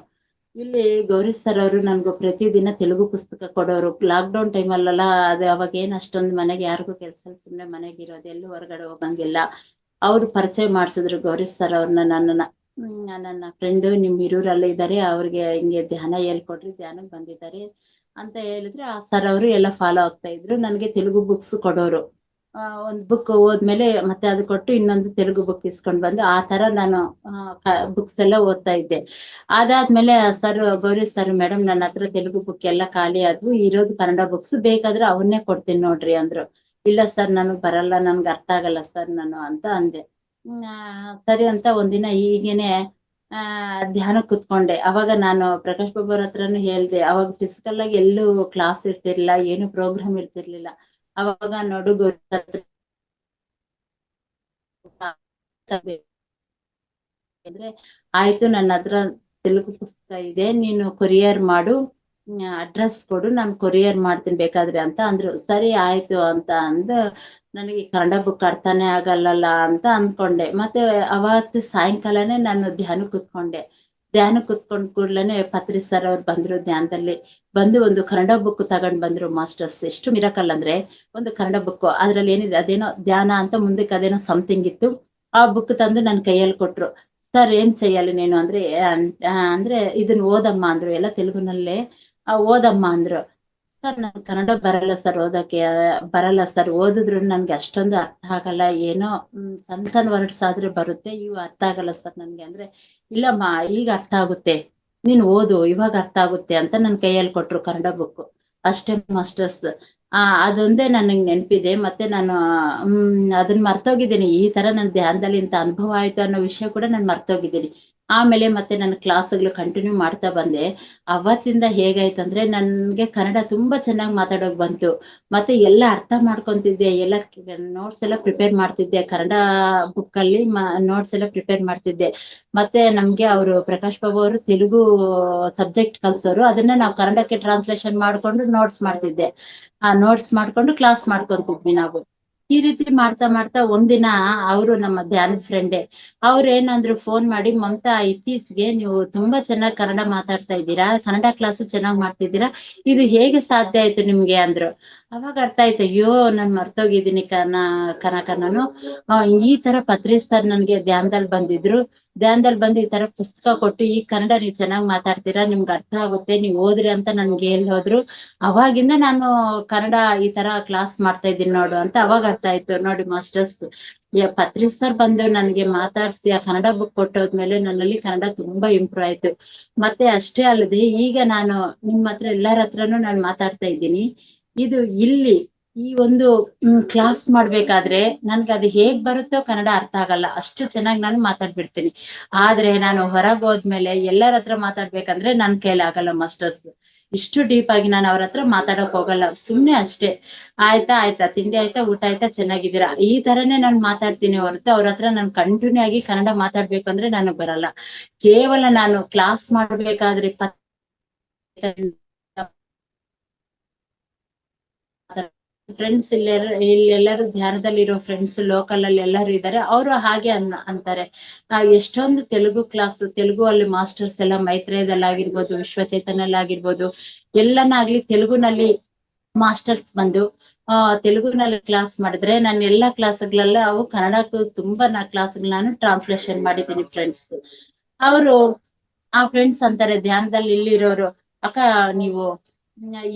ಇಲ್ಲಿ ಗೌರಿ ಸರ್ ಅವರು ನನ್ಗೂ ಪ್ರತಿದಿನ ತೆಲುಗು ಪುಸ್ತಕ ಕೊಡೋರು. ಲಾಕ್ ಡೌನ್ ಟೈಮ್ ಅಲ್ಲೆಲ್ಲ ಅದು ಅವಾಗ ಏನ್ ಅಷ್ಟೊಂದು ಮನೆಗೆ ಯಾರಿಗೂ ಕೆಲ್ಸ ಸುಮ್ನೆ ಮನೆಗೆ ಇರೋದು, ಎಲ್ಲೂ ಹೊರಗಡೆ ಹೋಗಂಗಿಲ್ಲ. ಅವ್ರು ಪರಿಚಯ ಮಾಡ್ಸಿದ್ರು ಗೌರಿ ಸರ್ ಅವ್ರನ್ನ ನನ್ನ ಫ್ರೆಂಡ್ ನಿಮ್ ಹಿರೂರಲ್ಲೇ ಇದ್ದಾರೆ, ಅವ್ರಿಗೆ ಹಿಂಗೆ ಧ್ಯಾನ ಹೇಳ್ಕೊಡ್ರಿ, ಧ್ಯಾನಕ್ಕೆ ಬಂದಿದ್ದಾರೆ ಅಂತ ಹೇಳಿದ್ರೆ ಆ ಸರ್ ಅವರು ಎಲ್ಲ ಫಾಲೋ ಆಗ್ತಾ ಇದ್ರು. ನನ್ಗೆ ತೆಲುಗು ಬುಕ್ಸ್ ಕೊಡೋರು. ಒಂದ್ ಬುಕ್ ಹೋದ್ಮೇಲೆ ಮತ್ತೆ ಅದು ಕೊಟ್ಟು ಇನ್ನೊಂದು ತೆಲುಗು ಬುಕ್ ಇಸ್ಕೊಂಡ್ ಬಂದು ಆ ತರ ನಾನು ಬುಕ್ಸ್ ಎಲ್ಲ ಓದ್ತಾ ಇದ್ದೆ. ಅದಾದ್ಮೇಲೆ ಗೌರಿ ಸರ್, ಮೇಡಮ್ ನನ್ನ ಹತ್ರ ತೆಲುಗು ಬುಕ್ ಎಲ್ಲ ಖಾಲಿ ಆದ್ವು, ಇರೋದು ಕನ್ನಡ ಬುಕ್ಸ್, ಬೇಕಾದ್ರೆ ಅವನ್ನೇ ಕೊಡ್ತೀನಿ ನೋಡ್ರಿ ಅಂದ್ರು. ಇಲ್ಲ ಸರ್ ನನಗ್ ಬರಲ್ಲ, ನನ್ಗೆ ಅರ್ಥ ಆಗಲ್ಲ ಸರ್ ನಾನು ಅಂತ ಅಂದೆ. ಸರಿ ಅಂತ ಒಂದಿನ ಹೀಗೇನೆ ಧ್ಯಾನ ಕುತ್ಕೊಂಡೆ. ಅವಾಗ ನಾನು ಪ್ರಕಾಶ್ ಬಾಬು ಅವ್ರ ಹತ್ರನು ಹೇಳ್ದೆ. ಅವಾಗ ಫಿಸಿಕಲ್ ಆಗಿ ಎಲ್ಲೂ ಕ್ಲಾಸ್ ಇರ್ತಿರ್ಲಿಲ್ಲ, ಏನು ಪ್ರೋಗ್ರಾಮ್ ಇರ್ತಿರ್ಲಿಲ್ಲ. ಅವಾಗ ನೋಡು ಅಂದ್ರೆ ಆಯ್ತು, ನನ್ನ ಹತ್ರ ತೆಲುಗು ಪುಸ್ತಕ ಇದೆ, ನೀನು ಕೊರಿಯರ್ ಮಾಡು, ಅಡ್ರೆಸ್ ಕೊಡು, ನಾನು ಕೊರಿಯರ್ ಮಾಡ್ತೀನಿ ಬೇಕಾದ್ರೆ ಅಂತ ಅಂದ್ರು. ಸರಿ ಆಯ್ತು ಅಂತ ಅಂದು ನನಗೆ ಕನ್ನಡ ಬುಕ್ ಅರ್ಥನೇ ಆಗಲ್ಲಲ್ಲ ಅಂತ ಅನ್ಕೊಂಡೆ. ಮತ್ತೆ ಅವತ್ತು ಸಾಯಂಕಾಲನೇ ನಾನು ಧ್ಯಾನ ಕುತ್ಕೊಂಡ್ ಕೂಡ್ಲೇನೆ ಪತ್ರಿ ಸರ್ ಅವ್ರು ಬಂದ್ರು. ಧ್ಯಾನದಲ್ಲಿ ಬಂದು ಒಂದು ಕನ್ನಡ ಬುಕ್ ತಗೊಂಡ್ ಬಂದ್ರು ಮಾಸ್ಟರ್ಸ್. ಎಷ್ಟು ಮಿರಾಕಲ್ ಅಂದ್ರೆ ಒಂದು ಕನ್ನಡ ಬುಕ್, ಅದ್ರಲ್ಲಿ ಏನಿದೆ ಅದೇನೋ ಧ್ಯಾನ ಅಂತ, ಮುಂದಕ್ಕೆ ಅದೇನೋ ಸಮಥಿಂಗ್ ಇತ್ತು. ಆ ಬುಕ್ ತಂದು ನನ್ ಕೈಯಲ್ಲಿ ಕೊಟ್ರು. ಸರ್ ಏನ್ చెయ్యాలి ನೀನು ಅಂದ್ರೆ ಅಂದ್ರೆ ಇದನ್ನ ಓದಮ್ಮ ಅಂದ್ರು, ಎಲ್ಲ ತೆಲುಗುನಲ್ಲೇ ಓದಮ್ಮ ಅಂದ್ರು. ಸರ್ ನನ್ ಕನ್ನಡ ಬರಲ್ಲ ಸರ್, ಓದಕ್ಕೆ ಬರಲ್ಲ ಸರ್, ಓದಿದ್ರು ನನ್ಗೆ ಅಷ್ಟೊಂದು ಅರ್ಥ ಆಗಲ್ಲ, ಏನೋ ಸಣ್ಣ ವರ್ಡ್ಸ್ ಆದ್ರೆ ಬರುತ್ತೆ, ಇವು ಅರ್ಥ ಆಗಲ್ಲ ಸರ್ ನನ್ಗೆ ಅಂದ್ರೆ. ಇಲ್ಲಮ್ಮ ಈಗ ಅರ್ಥ ಆಗುತ್ತೆ, ನೀನ್ ಓದು, ಇವಾಗ ಅರ್ಥ ಆಗುತ್ತೆ ಅಂತ ನನ್ ಕೈಯಲ್ಲಿ ಕೊಟ್ರು ಕನ್ನಡ ಬುಕ್. ಅಷ್ಟೇ ಮಾಸ್ಟರ್ಸ್. ಅದೊಂದೇ ನನಗ್ ನೆನಪಿದೆ. ಮತ್ತೆ ನಾನು ಅದನ್ನ ಮರ್ತೋಗಿದ್ದೀನಿ. ಈ ತರ ನನ್ ಧ್ಯಾನದಲ್ಲಿ ಇಂತ ಅನುಭವ ಆಯ್ತು ಅನ್ನೋ ವಿಷಯ ಕೂಡ ನಾನು ಮರ್ತೋಗಿದ್ದೀನಿ. ಆಮೇಲೆ ಮತ್ತೆ ನನ್ನ ಕ್ಲಾಸ್ಗಳು ಕಂಟಿನ್ಯೂ ಮಾಡ್ತಾ ಬಂದೆ. ಅವತ್ತಿಂದ ಹೇಗಾಯ್ತಂದ್ರೆ ನನ್ಗೆ ಕನ್ನಡ ತುಂಬಾ ಚೆನ್ನಾಗಿ ಮಾತಾಡೋಕ್ ಬಂತು. ಮತ್ತೆ ಎಲ್ಲ ಅರ್ಥ ಮಾಡ್ಕೊಂತಿದ್ದೆ, ಎಲ್ಲ ನೋಟ್ಸ್ ಎಲ್ಲ ಪ್ರಿಪೇರ್ ಮಾಡ್ತಿದ್ದೆ, ಕನ್ನಡ ಬುಕ್ ಅಲ್ಲಿ ನೋಟ್ಸ್ ಎಲ್ಲ ಪ್ರಿಪೇರ್ ಮಾಡ್ತಿದ್ದೆ. ಮತ್ತೆ ನಮ್ಗೆ ಅವರು ಪ್ರಕಾಶ್ ಬಾಬು ಅವರು ತೆಲುಗು ಸಬ್ಜೆಕ್ಟ್ ಕಲ್ಸೋರು, ಅದನ್ನ ನಾವು ಕನ್ನಡಕ್ಕೆ ಟ್ರಾನ್ಸ್ಲೇಷನ್ ಮಾಡ್ಕೊಂಡು ನೋಟ್ಸ್ ಮಾಡ್ತಿದ್ದೆ. ನೋಟ್ಸ್ ಮಾಡ್ಕೊಂಡು ಕ್ಲಾಸ್ ಮಾಡ್ಕೊಂತಿದ್ವಿ ನಾವು. ಈ ರೀತಿ ಮಾಡ್ತಾ ಮಾಡ್ತಾ ಒಂದಿನ ಅವರು ನಮ್ಮ ಧ್ಯಾನದ ಫ್ರೆಂಡೇ, ಅವ್ರು ಏನಂದ್ರು ಫೋನ್ ಮಾಡಿ, ಮಮತಾ ಇತ್ತೀಚೆಗೆ ನೀವು ತುಂಬಾ ಚೆನ್ನಾಗಿ ಕನ್ನಡ ಮಾತಾಡ್ತಾ ಇದ್ದೀರಾ, ಕನ್ನಡ ಕ್ಲಾಸ್ ಚೆನ್ನಾಗ್ ಮಾಡ್ತಿದ್ದೀರಾ, ಇದು ಹೇಗೆ ಸಾಧ್ಯ ಆಯ್ತು ನಿಮ್ಗೆ ಅಂದ್ರು. ಅವಾಗ ಅರ್ಥ ಆಯ್ತು, ಅಯ್ಯೋ ನಾನ್ ಮರ್ತೋಗಿದ್ದೀನಿ ಕನಕ ನಾನು. ಈ ತರ ಪತ್ರಿ ಸರ್ ನನ್ಗೆ ಧ್ಯಾನದಲ್ಲಿ ಬಂದಿದ್ರು, ಧ್ಯಾನದಲ್ಲಿ ಬಂದು ಈ ತರ ಪುಸ್ತಕ ಕೊಟ್ಟು, ಈ ಕನ್ನಡ ನೀವ್ ಚೆನ್ನಾಗ್ ಮಾತಾಡ್ತೀರಾ, ನಿಮ್ಗೆ ಅರ್ಥ ಆಗುತ್ತೆ, ನೀವ್ ಓದ್ರಿ ಅಂತ ನನ್ಗೆ ಹೇಳಿ ಹೋದ್ರು. ಅವಾಗಿಂದ ನಾನು ಕನ್ನಡ ಈ ತರ ಕ್ಲಾಸ್ ಮಾಡ್ತಾ ಇದ್ದೀನಿ ನೋಡು ಅಂತ ಅವಾಗ ಅರ್ಥ ಆಯ್ತು. ನೋಡಿ ಮಾಸ್ಟರ್ಸ್, ಪತ್ರಿ ಸರ್ ಬಂದು ನನ್ಗೆ ಮಾತಾಡ್ಸಿ ಆ ಕನ್ನಡ ಬುಕ್ ಕೊಟ್ಟೋದ್ಮೇಲೆ ನನ್ನಲ್ಲಿ ಕನ್ನಡ ತುಂಬಾ ಇಂಪ್ರೂವ್ ಆಯ್ತು. ಮತ್ತೆ ಅಷ್ಟೇ ಅಲ್ಲದೆ ಈಗ ನಾನು ನಿಮ್ ಹತ್ರ ಎಲ್ಲಾರ ಹತ್ರನು ನಾನು ಮಾತಾಡ್ತಾ ಇದ್ದೀನಿ. ಇದು ಇಲ್ಲಿ ಈ ಒಂದು ಕ್ಲಾಸ್ ಮಾಡ್ಬೇಕಾದ್ರೆ ನನ್ಗೆ ಅದು ಹೇಗ್ ಬರುತ್ತೋ ಕನ್ನಡ ಅರ್ಥ ಆಗಲ್ಲ, ಅಷ್ಟು ಚೆನ್ನಾಗಿ ನಾನು ಮಾತಾಡ್ಬಿಡ್ತೀನಿ. ಆದ್ರೆ ನಾನು ಹೊರಗ್ ಹೋದ್ಮೇಲೆ ಎಲ್ಲರ ಹತ್ರ ಮಾತಾಡ್ಬೇಕಂದ್ರೆ ನನ್ ಕೈಲಿ ಆಗಲ್ಲ ಮಾಸ್ಟರ್ಸ್. ಇಷ್ಟು ಡೀಪ್ ಆಗಿ ನಾನು ಅವ್ರ ಹತ್ರ ಮಾತಾಡಕ್ ಹೋಗಲ್ಲ, ಸುಮ್ನೆ ಅಷ್ಟೇ ಆಯ್ತಾ ತಿಂಡಿ ಆಯ್ತಾ ಊಟ ಆಯ್ತಾ ಚೆನ್ನಾಗಿದ್ದೀರಾ ಈ ತರನೇ ನಾನ್ ಮಾತಾಡ್ತೀನಿ ಹೊರತು ಅವ್ರ ಹತ್ರ ನಾನು ಕಂಟಿನ್ಯೂ ಆಗಿ ಕನ್ನಡ ಮಾತಾಡ್ಬೇಕಂದ್ರೆ ನನಗ್ ಬರಲ್ಲ. ಕೇವಲ ನಾನು ಕ್ಲಾಸ್ ಮಾಡ್ಬೇಕಾದ್ರೆ ಫ್ರೆಂಡ್ಸ್ ಇಲ್ಲೆಲ್ಲರೂ ಧ್ಯಾನದಲ್ಲಿರೋ ಫ್ರೆಂಡ್ಸ್ ಲೋಕಲ್ ಅಲ್ಲಿ ಎಲ್ಲರೂ ಇದ್ದಾರೆ, ಅವರು ಹಾಗೆ ಅಂತಾರೆ. ಎಷ್ಟೊಂದು ತೆಲುಗು ಕ್ಲಾಸ್, ತೆಲುಗು ಅಲ್ಲಿ ಮಾಸ್ಟರ್ಸ್ ಎಲ್ಲ ಮೈತ್ರೇಯದಲ್ಲಾಗಿರ್ಬೋದು, ವಿಶ್ವ ಚೈತನ್ಯಲ್ಲಿ ಆಗಿರ್ಬೋದು, ಎಲ್ಲನಾಗ್ಲಿ ತೆಲುಗುನಲ್ಲಿ ಮಾಸ್ಟರ್ಸ್ ಬಂದು ತೆಲುಗುನಲ್ಲಿ ಕ್ಲಾಸ್ ಮಾಡಿದ್ರೆ ನನ್ನ ಎಲ್ಲಾ ಕ್ಲಾಸ್ಗಳೆಲ್ಲ ಅವು ಕನ್ನಡಕ್ಕೂ ತುಂಬಾ ಕ್ಲಾಸ್ಗಳು ನಾನು ಟ್ರಾನ್ಸ್ಲೇಷನ್ ಮಾಡಿದ್ದೀನಿ ಫ್ರೆಂಡ್ಸ್. ಅವರು ಆ ಫ್ರೆಂಡ್ಸ್ ಅಂತಾರೆ ಧ್ಯಾನದಲ್ಲಿ ಇಲ್ಲಿರೋರು, ಅಕ್ಕ ನೀವು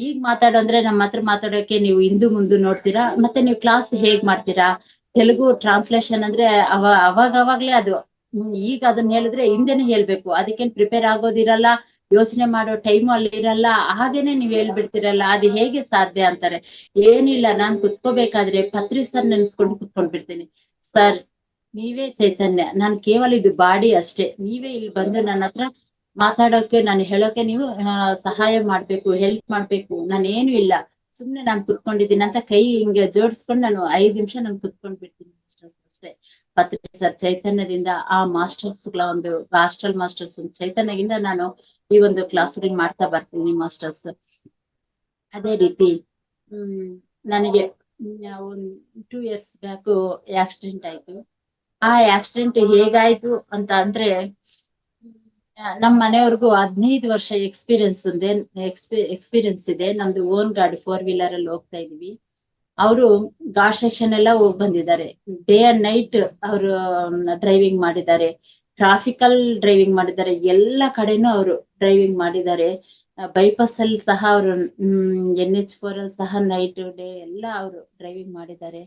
ಈಗ ಮಾತಾಡಂದ್ರೆ ನಮ್ಮ ಹತ್ರ ಮಾತಾಡೋಕೆ ನೀವು ಹಿಂದು ಮುಂದು ನೋಡ್ತೀರಾ, ಮತ್ತೆ ನೀವು ಕ್ಲಾಸ್ ಹೇಗ್ ಮಾಡ್ತೀರಾ, ತೆಲುಗು ಟ್ರಾನ್ಸ್ಲೇಷನ್ ಅಂದ್ರೆ ಅವಾಗ್ಲೇ ಅದು ಈಗ ಅದನ್ನ ಹೇಳಿದ್ರೆ ಹಿಂದೆನೆ ಹೇಳ್ಬೇಕು, ಅದಕ್ಕೇನ್ ಪ್ರಿಪೇರ್ ಆಗೋದಿರಲ್ಲ, ಯೋಚನೆ ಮಾಡೋ ಟೈಮು ಅಲ್ಲಿ ಇರಲ್ಲ, ಹಾಗೇನೆ ನೀವ್ ಹೇಳ್ಬಿಡ್ತೀರಲ್ಲ, ಅದು ಹೇಗೆ ಸಾಧ್ಯ ಅಂತಾರೆ. ಏನಿಲ್ಲ, ನಾನ್ ಕುತ್ಕೋಬೇಕಾದ್ರೆ ಪತ್ರಿ ಸರ್ ನೆನ್ಸ್ಕೊಂಡು ಕುತ್ಕೊಂಡ್ಬಿಡ್ತೀನಿ. ಸರ್ ನೀವೇ ಚೈತನ್ಯ, ನಾನ್ ಕೇವಲ ಇದು ಬಾಡಿ ಅಷ್ಟೇ, ನೀವೇ ಇಲ್ಲಿ ಬಂದು ನನ್ನ ಹತ್ರ ಮಾತಾಡೋಕೆ ನಾನು ಹೇಳೋಕೆ ನೀವು ಸಹಾಯ ಮಾಡ್ಬೇಕು, ಹೆಲ್ಪ್ ಮಾಡ್ಬೇಕು, ನಾನೇನು ಇಲ್ಲ, ಸುಮ್ನೆ ನಾನ್ ಕುತ್ಕೊಂಡಿದ್ದೀನಿ ಅಂತ ಕೈ ಹಿಂಗೆ ಜೋಡಿಸ್ಕೊಂಡು ನಾನು 5 ನಿಮಿಷ ನಾನು ಕುತ್ಕೊಂಡ್ ಬಿಡ್ತೀನಿ ಅಷ್ಟೇ. ಪತ್ರಿ ಸರ್ ಚೈತನ್ಯದಿಂದ ಆ ಮಾಸ್ಟರ್ಸ್ ಒಂದು ಹಾಸ್ಟೆಲ್ ಮಾಸ್ಟರ್ಸ್ ಚೈತನ್ಯದಿಂದ ನಾನು ಈ ಒಂದು ಕ್ಲಾಸ್ಗಳು ಮಾಡ್ತಾ ಬರ್ತೀನಿ ಮಾಸ್ಟರ್ಸ್. ಅದೇ ರೀತಿ ನನಗೆ ಒಂದ್ 2 years ಬ್ಯಾಕ್ ಆಕ್ಸಿಡೆಂಟ್ ಆಯ್ತು. ಆ ಆಕ್ಸಿಡೆಂಟ್ ಹೇಗಾಯ್ತು ಅಂತ ಅಂದ್ರೆ, ನಮ್ ಮನೆಯವ್ರಿಗೂ 15 ವರ್ಷ ಎಕ್ಸ್ಪೀರಿಯನ್ಸ್ ಇದೆ. ನಮ್ದು ಓನ್ ಗಾಡಿ 4 ವೀಲರ್ ಅಲ್ಲಿ ಹೋಗ್ತಾ ಇದೀವಿ. ಅವರು ಘಾಟ್ ಸೆಕ್ಷನ್ ಎಲ್ಲ ಹೋಗ್ ಬಂದಿದ್ದಾರೆ, ಡೇ ಅಂಡ್ ನೈಟ್ ಅವರು ಡ್ರೈವಿಂಗ್ ಮಾಡಿದ್ದಾರೆ, ಟ್ರಾಫಿಕಲ್ ಡ್ರೈವಿಂಗ್ ಮಾಡಿದ್ದಾರೆ, ಎಲ್ಲಾ ಕಡೆನೂ ಅವರು ಡ್ರೈವಿಂಗ್ ಮಾಡಿದ್ದಾರೆ. ಬೈಪಾಸ್ ಅಲ್ಲಿ ಸಹ ಅವರು NH4 ಅಲ್ಲಿ ಸಹ ನೈಟ್ ಡೇ ಎಲ್ಲ ಅವರು ಡ್ರೈವಿಂಗ್ ಮಾಡಿದ್ದಾರೆ,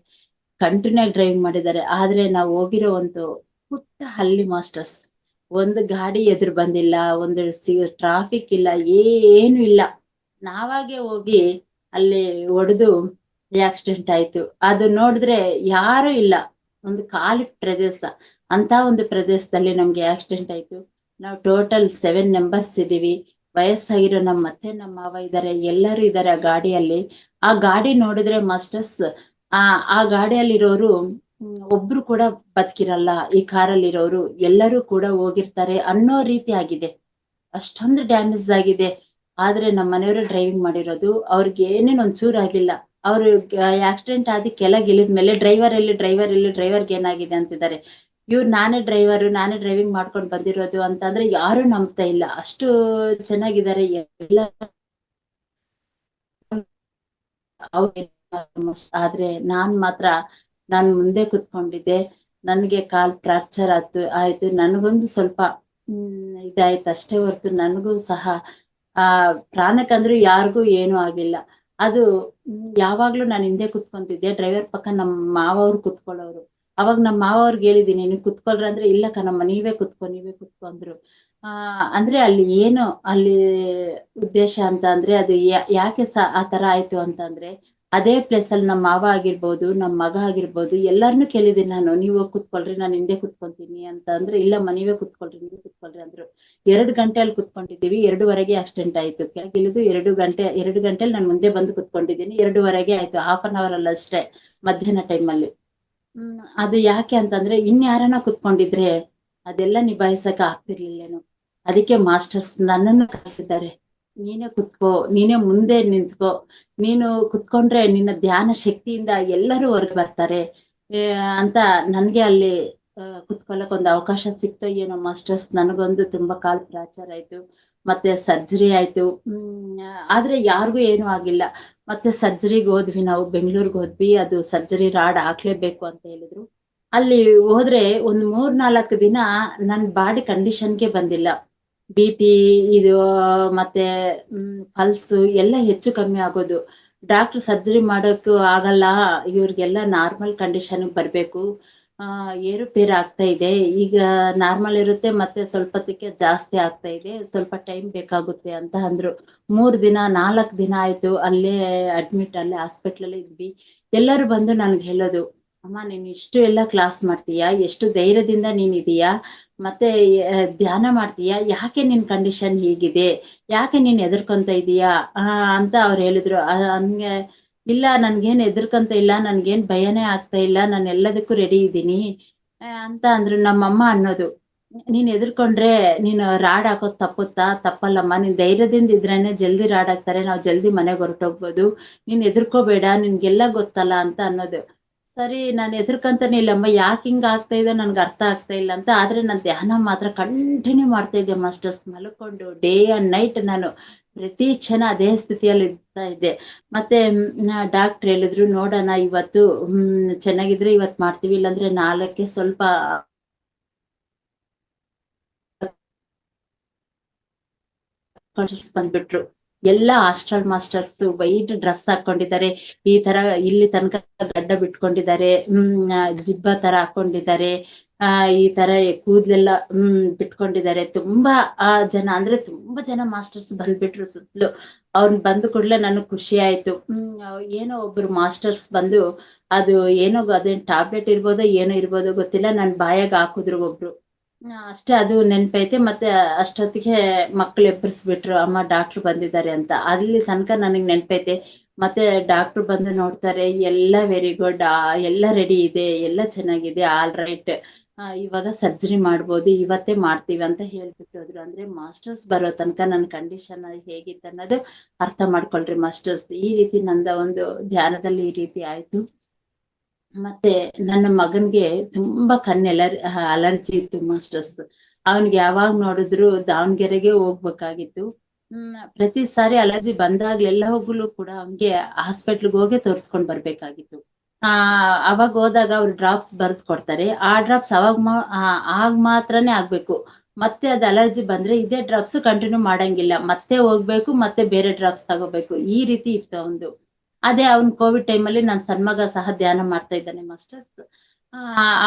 ಕಂಟಿನ್ಯೂ ಡ್ರೈವಿಂಗ್ ಮಾಡಿದ್ದಾರೆ. ಆದ್ರೆ ನಾವು ಹೋಗಿರೋ ಒಂದು ಪುಟ್ಟ ಹಳ್ಳಿ ಮಾಸ್ಟರ್ಸ್, ಒಂದು ಗಾಡಿ ಎದುರು ಬಂದಿಲ್ಲ, ಒಂದು ಟ್ರಾಫಿಕ್ ಇಲ್ಲ, ಏನು ಇಲ್ಲ, ನಾವಾಗೆ ಹೋಗಿ ಅಲ್ಲಿ ಹೊಡೆದು ಆಕ್ಸಿಡೆಂಟ್ ಆಯ್ತು. ಅದು ನೋಡಿದ್ರೆ ಯಾರು ಇಲ್ಲ, ಒಂದು ಖಾಲಿ ಪ್ರದೇಶ, ಅಂತ ಒಂದು ಪ್ರದೇಶದಲ್ಲಿ ನಮ್ಗೆ ಆಕ್ಸಿಡೆಂಟ್ ಆಯ್ತು. ನಾವು ಟೋಟಲ್ 7 ಮೆಂಬರ್ಸ್ ಇದೀವಿ. ವಯಸ್ಸಾಗಿರೋ ನಮ್ಮ ಅತ್ತೆ ನಮ್ಮ ಮಾವ ಇದ್ದಾರೆ, ಎಲ್ಲರೂ ಇದ್ದಾರೆ ಆ ಗಾಡಿಯಲ್ಲಿ. ಆ ಗಾಡಿ ನೋಡಿದ್ರೆ ಮಾಸ್ಟರ್ಸ್, ಆ ಗಾಡಿಯಲ್ಲಿರೋರು ಒಬ್ರು ಕೂಡ ಬದುಕಿರಲ್ಲ, ಈ ಕಾರಲ್ಲಿರೋರು ಎಲ್ಲರೂ ಕೂಡ ಹೋಗಿರ್ತಾರೆ ಅನ್ನೋ ರೀತಿ ಆಗಿದೆ, ಅಷ್ಟೊಂದು ಡ್ಯಾಮೇಜ್ ಆಗಿದೆ. ಆದ್ರೆ ನಮ್ಮ ಮನೆಯವರು ಡ್ರೈವಿಂಗ್ ಮಾಡಿರೋದು, ಅವ್ರಿಗೆ ಏನೇನ್ ಒಂಚೂರು ಆಗಿಲ್ಲ. ಅವ್ರು ಆಕ್ಸಿಡೆಂಟ್ ಆದಿ ಕೆಳಗೆ ಇಳಿದ್ಮೇಲೆ ಡ್ರೈವರ್ಗೆ ಏನಾಗಿದೆ ಅಂತಿದ್ದಾರೆ. ನಾನೇ ಡ್ರೈವಿಂಗ್ ಮಾಡ್ಕೊಂಡು ಬಂದಿರೋದು ಅಂತಂದ್ರೆ ಯಾರು ನಂಬ್ತಾ ಇಲ್ಲ, ಅಷ್ಟು ಚೆನ್ನಾಗಿದ್ದಾರೆ ಎಲ್ಲ. ಆದ್ರೆ ನಾನ್ ಮುಂದೆ ಕುತ್ಕೊಂಡಿದ್ದೆ, ನನ್ಗೆ ಕಾಲ್ ಫ್ರಾಕ್ಚರ್ ಆಯ್ತು, ನನ್ಗೊಂದು ಸ್ವಲ್ಪ ಇದಾಯ್ತು ಅಷ್ಟೇ ಹೊರ್ತು ನನಗೂ ಸಹ ಪ್ರಾಣಕ್ಕಂದ್ರೂ ಯಾರಿಗೂ ಏನು ಆಗಿಲ್ಲ. ಅದು ಯಾವಾಗ್ಲೂ ನಾನು ಹಿಂದೆ ಕುತ್ಕೊಂತಿದ್ದೆ, ಡ್ರೈವರ್ ಪಕ್ಕ ನಮ್ಮ ಮಾವವ್ರು ಕುತ್ಕೊಳ್ಳೋರು. ಅವಾಗ ನಮ್ಮ ಮಾವವ್ರಿಗೆ ಹೇಳಿದೀನಿ, ನೀವು ಕುತ್ಕೊಳ್ರ ಅಂದ್ರೆ ಇಲ್ಲ ಕಣಮ್ಮ ನೀವೇ ಕುತ್ಕೊ ಅಂದ್ರು. ಅಂದ್ರೆ ಅಲ್ಲಿ ಉದ್ದೇಶ ಅಂತ ಅಂದ್ರೆ ಅದು ಯಾಕೆ ಆ ತರ ಆಯ್ತು ಅಂತ ಅಂದ್ರೆ, ಅದೇ ಪ್ಲೇಸ್ ಅಲ್ಲಿ ನಮ್ಮ ಮಾವ ಆಗಿರ್ಬೋದು, ನಮ್ಮ ಮಗ ಆಗಿರ್ಬೋದು, ಎಲ್ಲಾರ್ನು ಕೇಳಿದೀನಿ ನಾನು, ನೀವು ಹೋಗಿ ಕುತ್ಕೊಳ್ರಿ ನಾನು ಹಿಂದೆ ಕುತ್ಕೊಂತೀನಿ ಅಂತ ಅಂದ್ರೆ, ಇಲ್ಲಮ್ಮ ನೀವೇ ಕುತ್ಕೊಳ್ರಿ ಅಂದ್ರು. 2 ಗಂಟೆ ಅಲ್ಲಿ ಕುತ್ಕೊಂಡಿದ್ದೀವಿ, 2:30ಗೆ ಆಕ್ಸಿಡೆಂಟ್ ಆಯ್ತು. ಕೆಳಗಿಳಿದು 2 ಗಂಟೆಲಿ ನಾನು ಮುಂದೆ ಬಂದು ಕುತ್ಕೊಂಡಿದ್ದೀನಿ, 2:30ಗೆ ಆಯ್ತು, 1/2 ಅಲ್ಲಿ ಅಷ್ಟೇ, ಮಧ್ಯಾಹ್ನ ಟೈಮ್ ಅಲ್ಲಿ. ಅದು ಯಾಕೆ ಅಂತಂದ್ರೆ ಇನ್ಯಾರನ್ನ ಕುತ್ಕೊಂಡಿದ್ರೆ ಅದೆಲ್ಲ ನಿಭಾಯಿಸಕ್ ಆಗ್ತಿರ್ಲಿಲ್ಲೇನೋ, ಅದಕ್ಕೆ ಮಾಸ್ಟರ್ಸ್ ನನ್ನನ್ನು ಕರೆಸಿದ್ದಾರೆ. ನೀನೇ ಕುತ್ಕೋ, ನೀನೇ ಮುಂದೆ ನಿಂತ್ಕೋ, ನೀನು ಕುತ್ಕೊಂಡ್ರೆ ನಿನ್ನ ಧ್ಯಾನ ಶಕ್ತಿಯಿಂದ ಎಲ್ಲರೂ ಹೊರಗೆ ಬರ್ತಾರೆ ಅಂತ ನನ್ಗೆ ಅಲ್ಲಿ ಕುತ್ಕೊಳ್ಳೋಕೆ ಒಂದು ಅವಕಾಶ ಸಿಕ್ತೋ ಏನೋ ಮಾಸ್ಟರ್ಸ್. ನನಗೊಂದು ತುಂಬಾ ಕಾಲ್ ಫ್ರಾಕ್ಚರ್ ಆಯ್ತು, ಮತ್ತೆ ಸರ್ಜರಿ ಆಯ್ತು. ಆದ್ರೆ ಯಾರಿಗೂ ಏನೂ ಆಗಿಲ್ಲ. ಮತ್ತೆ ಸರ್ಜರಿಗೆ ಹೋದ್ವಿ, ನಾವು ಬೆಂಗಳೂರಿಗೆ ಹೋದ್ವಿ. ಅದು ಸರ್ಜರಿ ರಾಡ್ ಹಾಕ್ಲೇಬೇಕು ಅಂತ ಹೇಳಿದ್ರು. ಅಲ್ಲಿ ಹೋದ್ರೆ ಒಂದ್ 3-4 ದಿನ ನನ್ ಬಾಡಿ ಕಂಡೀಷನ್ಗೆ ಬಂದಿಲ್ಲ. ಬಿ-ಪಿ ಇದು ಮತ್ತೆ ಪಲ್ಸು ಎಲ್ಲ ಹೆಚ್ಚು ಕಮ್ಮಿ ಆಗೋದು. ಡಾಕ್ಟರ್ ಸರ್ಜರಿ ಮಾಡೋಕ್ಕೂ ಆಗಲ್ಲ, ಇವ್ರಿಗೆಲ್ಲ ನಾರ್ಮಲ್ ಕಂಡೀಷನ್‌ಗೆ ಬರ್ಬೇಕು. ಏರುಪೇರು ಆಗ್ತಾ ಇದೆ. ಈಗ ನಾರ್ಮಲ್ ಇರುತ್ತೆ, ಮತ್ತೆ ಸ್ವಲ್ಪ ಹೊತ್ತಿಗೆ ಜಾಸ್ತಿ ಆಗ್ತಾ ಇದೆ. ಸ್ವಲ್ಪ ಟೈಮ್ ಬೇಕಾಗುತ್ತೆ ಅಂತ ಅಂದ್ರು. 3 ದಿನ 4 ದಿನ ಆಯ್ತು ಅಲ್ಲೇ ಅಡ್ಮಿಟ್, ಅಲ್ಲೇ ಹಾಸ್ಪಿಟ್ಲಲ್ಲೇ ಇದ್ವಿ. ಎಲ್ಲರೂ ಬಂದು ನನ್ಗೆ ಹೇಳೋದು, "ಅಮ್ಮ ನೀನು ಇಷ್ಟು ಎಲ್ಲ ಕ್ಲಾಸ್ ಮಾಡ್ತೀಯಾ? ಎಷ್ಟು ಧೈರ್ಯದಿಂದ ನೀನಿದೀಯಾ? ಮತ್ತೆ ಧ್ಯಾನ ಮಾಡ್ತೀಯಾ? ಯಾಕೆ ನಿನ್ ಕಂಡೀಷನ್ ಹೀಗಿದೆ? ಯಾಕೆ ನೀನ್ ಹೆದರ್ಕೊಂತ ಇದೀಯಾ?" ಅಂತ ಅವ್ರು ಹೇಳಿದ್ರು. ಹಂಗೆ ಇಲ್ಲ, ನನ್ಗೇನ್ ಹೆದರ್ಕೊಂತ ಇಲ್ಲ, ನನ್ಗೇನ್ ಭಯನೇ ಆಗ್ತಾ ಇಲ್ಲ, ನಾನ್ ಎಲ್ಲದಕ್ಕೂ ರೆಡಿ ಇದ್ದೀನಿ ಅಂತ ಅಂದ್ರು. ನಮ್ಮಮ್ಮ ಅನ್ನೋದು, "ನೀನ್ ಹೆದರ್ಕೊಂಡ್ರೆ ನೀನು ರಾಡ್ ಹಾಕೋದ್ ತಪ್ಪುತ್ತಾ? ತಪ್ಪಲ್ಲಮ್ಮ. ನೀನ್ ಧೈರ್ಯದಿಂದ ಇದ್ರೇನೆ ಜಲ್ದಿ ರಾಡ್ ಹಾಕ್ತಾರೆ. ನಾವ್ ಜಲ್ದಿ ಮನೆಗ್ ಹೊರಟೋಗ್ಬೋದು. ನೀನ್ ಹೆದರ್ಕೋಬೇಡ, ನಿನ್ಗೆಲ್ಲ ಗೊತ್ತಲ್ಲ" ಅಂತ ಅನ್ನೋದು. ಸರಿ, ನಾನ್ ಹೆದರ್ಕಂತಾನೆ ಇಲ್ಲಮ್ಮ. ಯಾಕ್ ಹಿಂಗ್ ಆಗ್ತಾ ಇದೆ ನನ್ಗ್ ಅರ್ಥ ಆಗ್ತಾ ಇಲ್ಲ ಅಂತ. ಆದ್ರೆ ನಾನ್ ಧ್ಯಾನ ಮಾತ್ರ ಕಂಟಿನ್ಯೂ ಮಾಡ್ತಾ ಇದ್ದೆ ಮಾಸ್ಟರ್ಸ್. ಮಲ್ಕೊಂಡು ಡೇ ಅಂಡ್ ನೈಟ್ ನಾನು ಪ್ರತಿ ಕ್ಷಣ ಅದೇ ಸ್ಥಿತಿಯಲ್ಲಿ ಇರ್ತಾ ಇದ್ದೆ. ಮತ್ತೆ ಡಾಕ್ಟ್ರ್ ಹೇಳಿದ್ರು, "ನೋಡೋಣ ಇವತ್ತು ಚೆನ್ನಾಗಿದ್ರೆ ಇವತ್ ಮಾಡ್ತೀವಿ. ಇಲ್ಲಾಂದ್ರೆ ನಾಳಕ್ಕೆ ಸ್ವಲ್ಪ" ಬಂದ್ಬಿಟ್ರು. ಎಲ್ಲ ಆಸ್ಟ್ರಲ್ ಮಾಸ್ಟರ್ಸ್ ವೈಟ್ ಡ್ರೆಸ್ ಹಾಕೊಂಡಿದ್ದಾರೆ. ಈ ತರ ಇಲ್ಲಿ ತನಕ ಗಡ್ಡ ಬಿಟ್ಕೊಂಡಿದ್ದಾರೆ. ಜಿಬ್ಬ ತರ ಹಾಕೊಂಡಿದ್ದಾರೆ. ಈ ತರ ಕೂದ್ಲೆಲ್ಲ ಬಿಟ್ಕೊಂಡಿದ್ದಾರೆ. ತುಂಬಾ ಜನ, ಅಂದ್ರೆ ತುಂಬಾ ಜನ ಮಾಸ್ಟರ್ಸ್ ಬಂದ್ಬಿಟ್ರು ಸುತ್ಲು. ಅವ್ರು ಬಂದ ಕೂಡ್ಲೆ ನನಗ್ ಖುಷಿ ಆಯ್ತು. ಏನೋ ಒಬ್ರು ಮಾಸ್ಟರ್ಸ್ ಬಂದು ಅದು ಏನೋ ಅದೇನ್ ಟ್ಯಾಬ್ಲೆಟ್ ಇರ್ಬೋದೋ ಏನೋ ಇರ್ಬೋದೋ ಗೊತ್ತಿಲ್ಲ, ನನ್ ಬಾಯಾಗ ಹಾಕುದ್ರು ಒಬ್ರು. ಅಷ್ಟೇ, ಅದು ನೆನ್ಪೈತೆ. ಮತ್ತೆ ಅಷ್ಟೊತ್ತಿಗೆ ಮಕ್ಳು ಎಬ್ಬರಿಸ್ಬಿಟ್ರು, "ಅಮ್ಮ ಡಾಕ್ಟ್ರು ಬಂದಿದ್ದಾರೆ" ಅಂತ. ಅಲ್ಲಿ ತನಕ ನನಗ್ ನೆನ್ಪೈತೆ. ಮತ್ತೆ ಡಾಕ್ಟ್ರು ಬಂದು ನೋಡ್ತಾರೆ, ಎಲ್ಲ ವೆರಿ ಗುಡ್, ಎಲ್ಲ ರೆಡಿ ಇದೆ, ಎಲ್ಲ ಚೆನ್ನಾಗಿದೆ, ಆಲ್ ರೈಟ್, ಇವಾಗ ಸರ್ಜರಿ ಮಾಡ್ಬೋದು, ಇವತ್ತೇ ಮಾಡ್ತೀವಿ ಅಂತ ಹೇಳ್ಬಿಟ್ಟು ಹೋದ್ರು. ಅಂದ್ರೆ ಮಾಸ್ಟರ್ಸ್ ಬರೋ ತನಕ ನನ್ನ ಕಂಡೀಷನ್ ಹೇಗಿತ್ತು ಅನ್ನೋದು ಅರ್ಥ ಮಾಡ್ಕೊಳ್ರಿ ಮಾಸ್ಟರ್ಸ್. ಈ ರೀತಿ ನಂದ ಒಂದು ಧ್ಯಾನದಲ್ಲಿ ಈ ರೀತಿ ಆಯ್ತು. ಮತ್ತೆ ನನ್ನ ಮಗನ್ಗೆ ತುಂಬಾ ಅಲರ್ಜಿ ಇತ್ತು ಮಾಸ್ಟರ್ಸ್. ಅವನ್ಗೆ ಯಾವಾಗ್ ನೋಡಿದ್ರು ದಾವಣಗೆರೆಗೆ ಹೋಗ್ಬೇಕಾಗಿತ್ತು. ಪ್ರತಿ ಸಾರಿ ಅಲರ್ಜಿ ಬಂದಾಗ್ಲೆಲ್ಲವಾಗ್ಲೂ ಕೂಡ ಅವ್ನ್ಗೆ ಹಾಸ್ಪಿಟ್ಲ್‌ಗೆ ಹೋಗೇ ತೋರ್ಸ್ಕೊಂಡ್ ಬರ್ಬೇಕಾಗಿತ್ತು. ಅವಾಗ್ ಹೋದಾಗ ಅವ್ರು ಡ್ರಾಪ್ಸ್ ಬರ್ದ್ ಕೊಡ್ತಾರೆ. ಆ ಡ್ರಾಪ್ಸ್ ಆಗ್ ಮಾತ್ರನೇ ಆಗ್ಬೇಕು. ಮತ್ತೆ ಅದ್ ಅಲರ್ಜಿ ಬಂದ್ರೆ ಇದೇ ಡ್ರಾಪ್ಸ್ ಕಂಟಿನ್ಯೂ ಮಾಡಂಗಿಲ್ಲ. ಮತ್ತೆ ಹೋಗ್ಬೇಕು, ಮತ್ತೆ ಬೇರೆ ಡ್ರಾಪ್ಸ್ ತಗೋಬೇಕು. ಈ ರೀತಿ ಇತ್ತು ಅವಂದು. ಅದೇ ಅವ್ನ್ ಕೋವಿಡ್ ಟೈಮಲ್ಲಿ ನನ್ ಸಣ್ಣ ಮಗ ಸಹ ಧ್ಯಾನ ಮಾಡ್ತಾ ಇದ್ದಾನೆ ಮಾಸ್ಟರ್ಸ್.